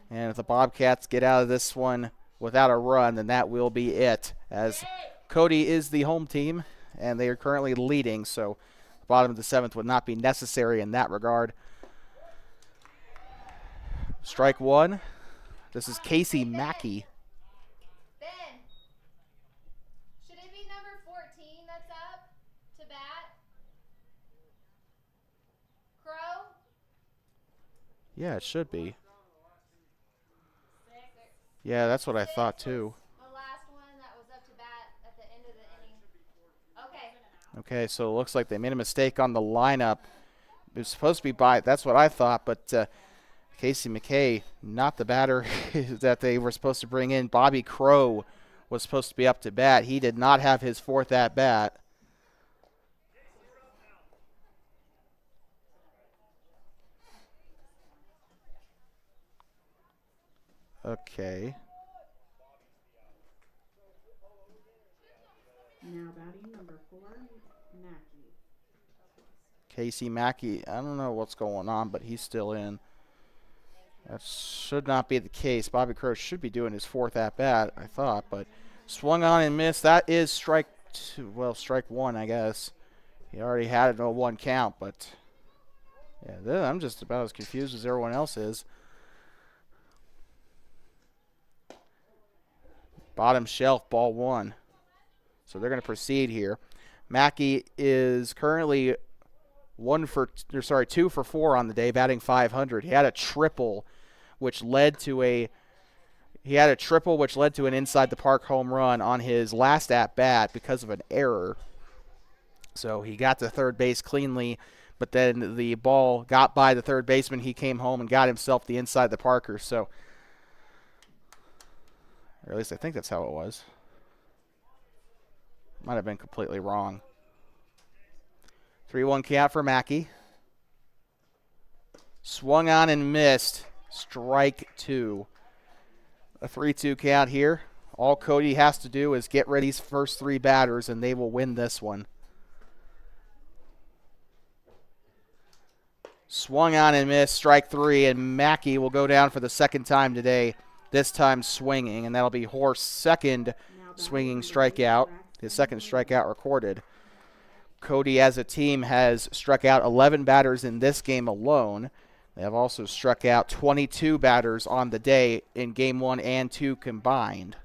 And if the Bobcats get out of this one without a run, then that will be it, as Cody is the home team, and they are currently leading, so the bottom of the 7th would not be necessary in that regard. Strike 1. This is Casey Mackey. Ben, should it be number 14 that's up to bat? Crow? Yeah, it should be. Yeah, that's what I Six thought was too. the last one that was up to bat at the end of the inning. Okay. Okay, so it looks like they made a mistake on the lineup. It was supposed to be by, that's what I thought, but Casey McKay, not the batter that they were supposed to bring in. Bobby Crow was supposed to be up to bat. He did not have his fourth at bat. Okay. Now batting number 4, Mackey. Casey Mackey, I don't know what's going on, but he's still in. That should not be the case. Bobby Crow should be doing his fourth at bat, I thought, but swung on and missed. That is strike two. Well, strike one, I guess. He already had it on 1 count, but yeah, I'm just about as confused as everyone else is. Bottom shelf, ball 1. So they're going to proceed here. Mackey is currently 2 for 4 on the day, batting .500. He had a triple, which led to an inside the park home run on his last at bat because of an error. So he got to third base cleanly, but then the ball got by the third baseman. He came home and got himself the inside the parker. So, or at least I think that's how it was. Might have been completely wrong. 3-1 count for Mackey. Swung on and missed. Strike 2. A 3-2 count here. All Cody has to do is get ready his first 3 batters, and they will win this one. Swung on and missed. Strike 3, and Mackey will go down for the second time today, this time swinging, and that'll be Horst's second swinging strikeout, his second strikeout recorded. Cody as a team has struck out 11 batters in this game alone. They have also struck out 22 batters on the day in game 1 and 2 combined.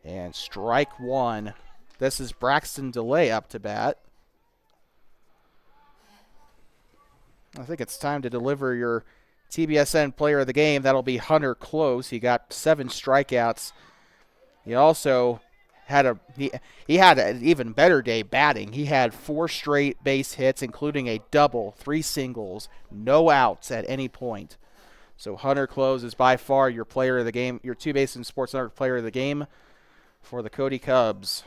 And strike 1. This is Braxton DeLay up to bat. I think it's time to deliver your TBSN player of the game. That'll be Hunter Close. He got 7 strikeouts. He also had he had an even better day batting. He had 4 straight base hits, including a double, 3 singles, no outs at any point. So Hunter Close is by far your player of the game, your TBSN Sports Network player of the game for the Cody Cubs.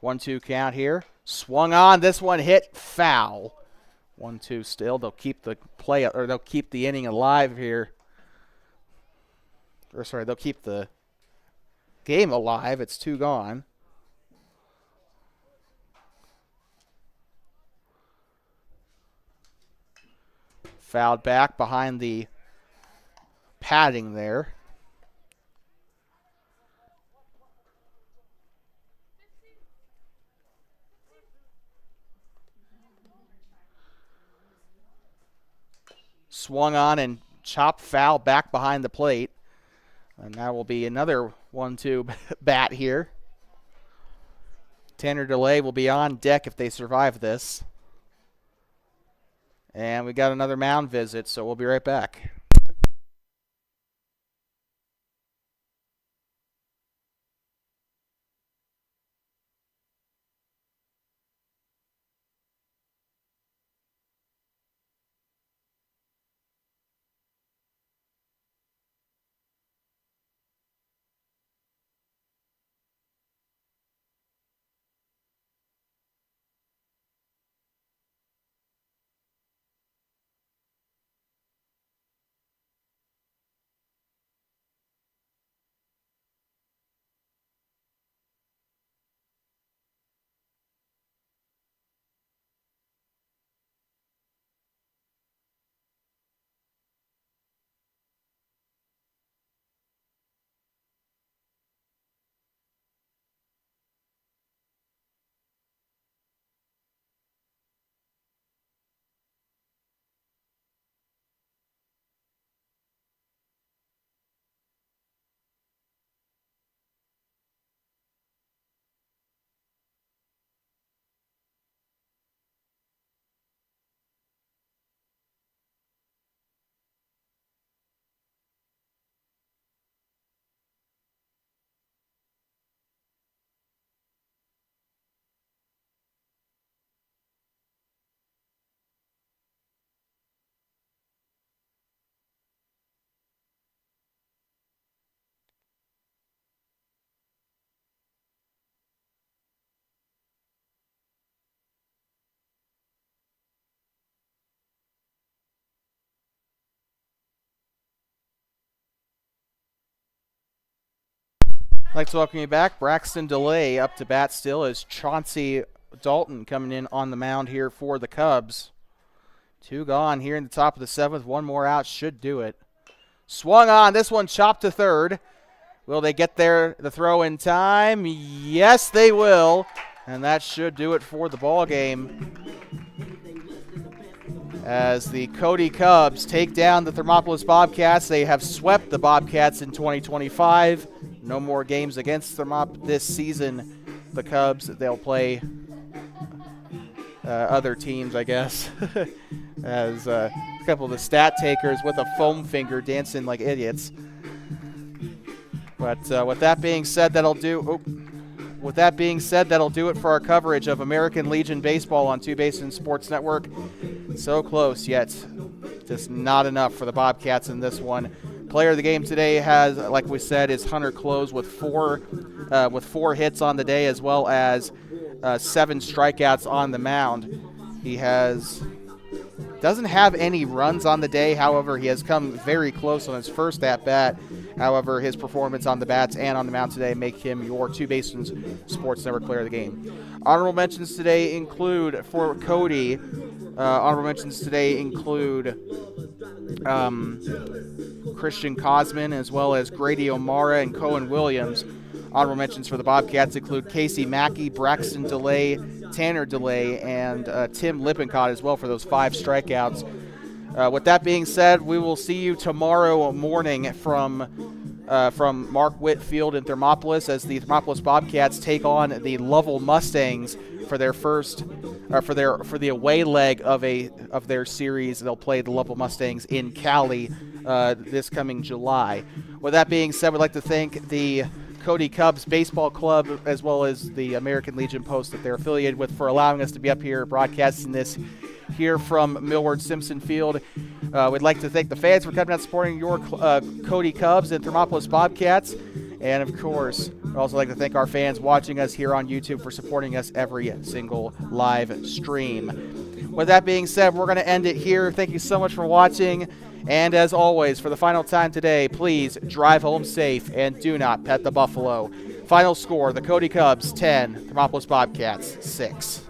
One-two count here. Swung on. This one hit foul. 1-2 still. They'll keep the they'll keep the inning alive here. They'll keep the game alive. It's 2 gone. Fouled back behind the padding there. Swung on and chopped foul back behind the plate. And that will be another 1-2 bat here. Tanner DeLay will be on deck if they survive this. And we got another mound visit, so we'll be right back. like to welcome you back. Braxton DeLay up to bat still as Chauncey Dalton coming in on the mound here for the Cubs. 2 gone here in the top of the 7th. 1 more out should do it. Swung on. This one chopped to third. Will they get there the throw in time? Yes, they will. And that should do it for the ball game. As the Cody Cubs take down the Thermopolis Bobcats, they have swept the Bobcats in 2025. No more games against this season. The Cubs, they'll play other teams, I guess. As a couple of the stat takers with a foam finger dancing like idiots. But with that being said, that'll do. With that being said, that'll do it for our coverage of American Legion Baseball on Two Basin Sports Network. So close, yet just not enough for the Bobcats in this one. Player of the game today has, like we said, is Hunter Close with four hits on the day, as well as 7 strikeouts on the mound. He doesn't have any runs on the day. However, he has come very close on his first at-bat. However, his performance on the bats and on the mound today make him your Two Basins Sports Network Player of the Game. Honorable mentions today include, for Cody, Christian Cosman, as well as Grady O'Mara and Cohen Williams. Honorable mentions for the Bobcats include Casey Mackey, Braxton DeLay, Tanner DeLay, and Tim Lippincott as well for those 5 strikeouts. With that being said, we will see you tomorrow morning from Mark Whitfield in Thermopolis as the Thermopolis Bobcats take on the Lovell Mustangs for their first for the away leg of their series. They'll play the Lovell Mustangs in Cali this coming July. With that being said, we'd like to thank the Cody Cubs Baseball Club as well as the American Legion Post that they're affiliated with for allowing us to be up here broadcasting this here from Milward Simpson Field. We'd like to thank the fans for coming out supporting your Cody Cubs and Thermopolis Bobcats. And, of course, we'd also like to thank our fans watching us here on YouTube for supporting us every single live stream. With that being said, we're going to end it here. Thank you so much for watching. And, as always, for the final time today, please drive home safe and do not pet the buffalo. Final score, the Cody Cubs 10, Thermopolis Bobcats 6.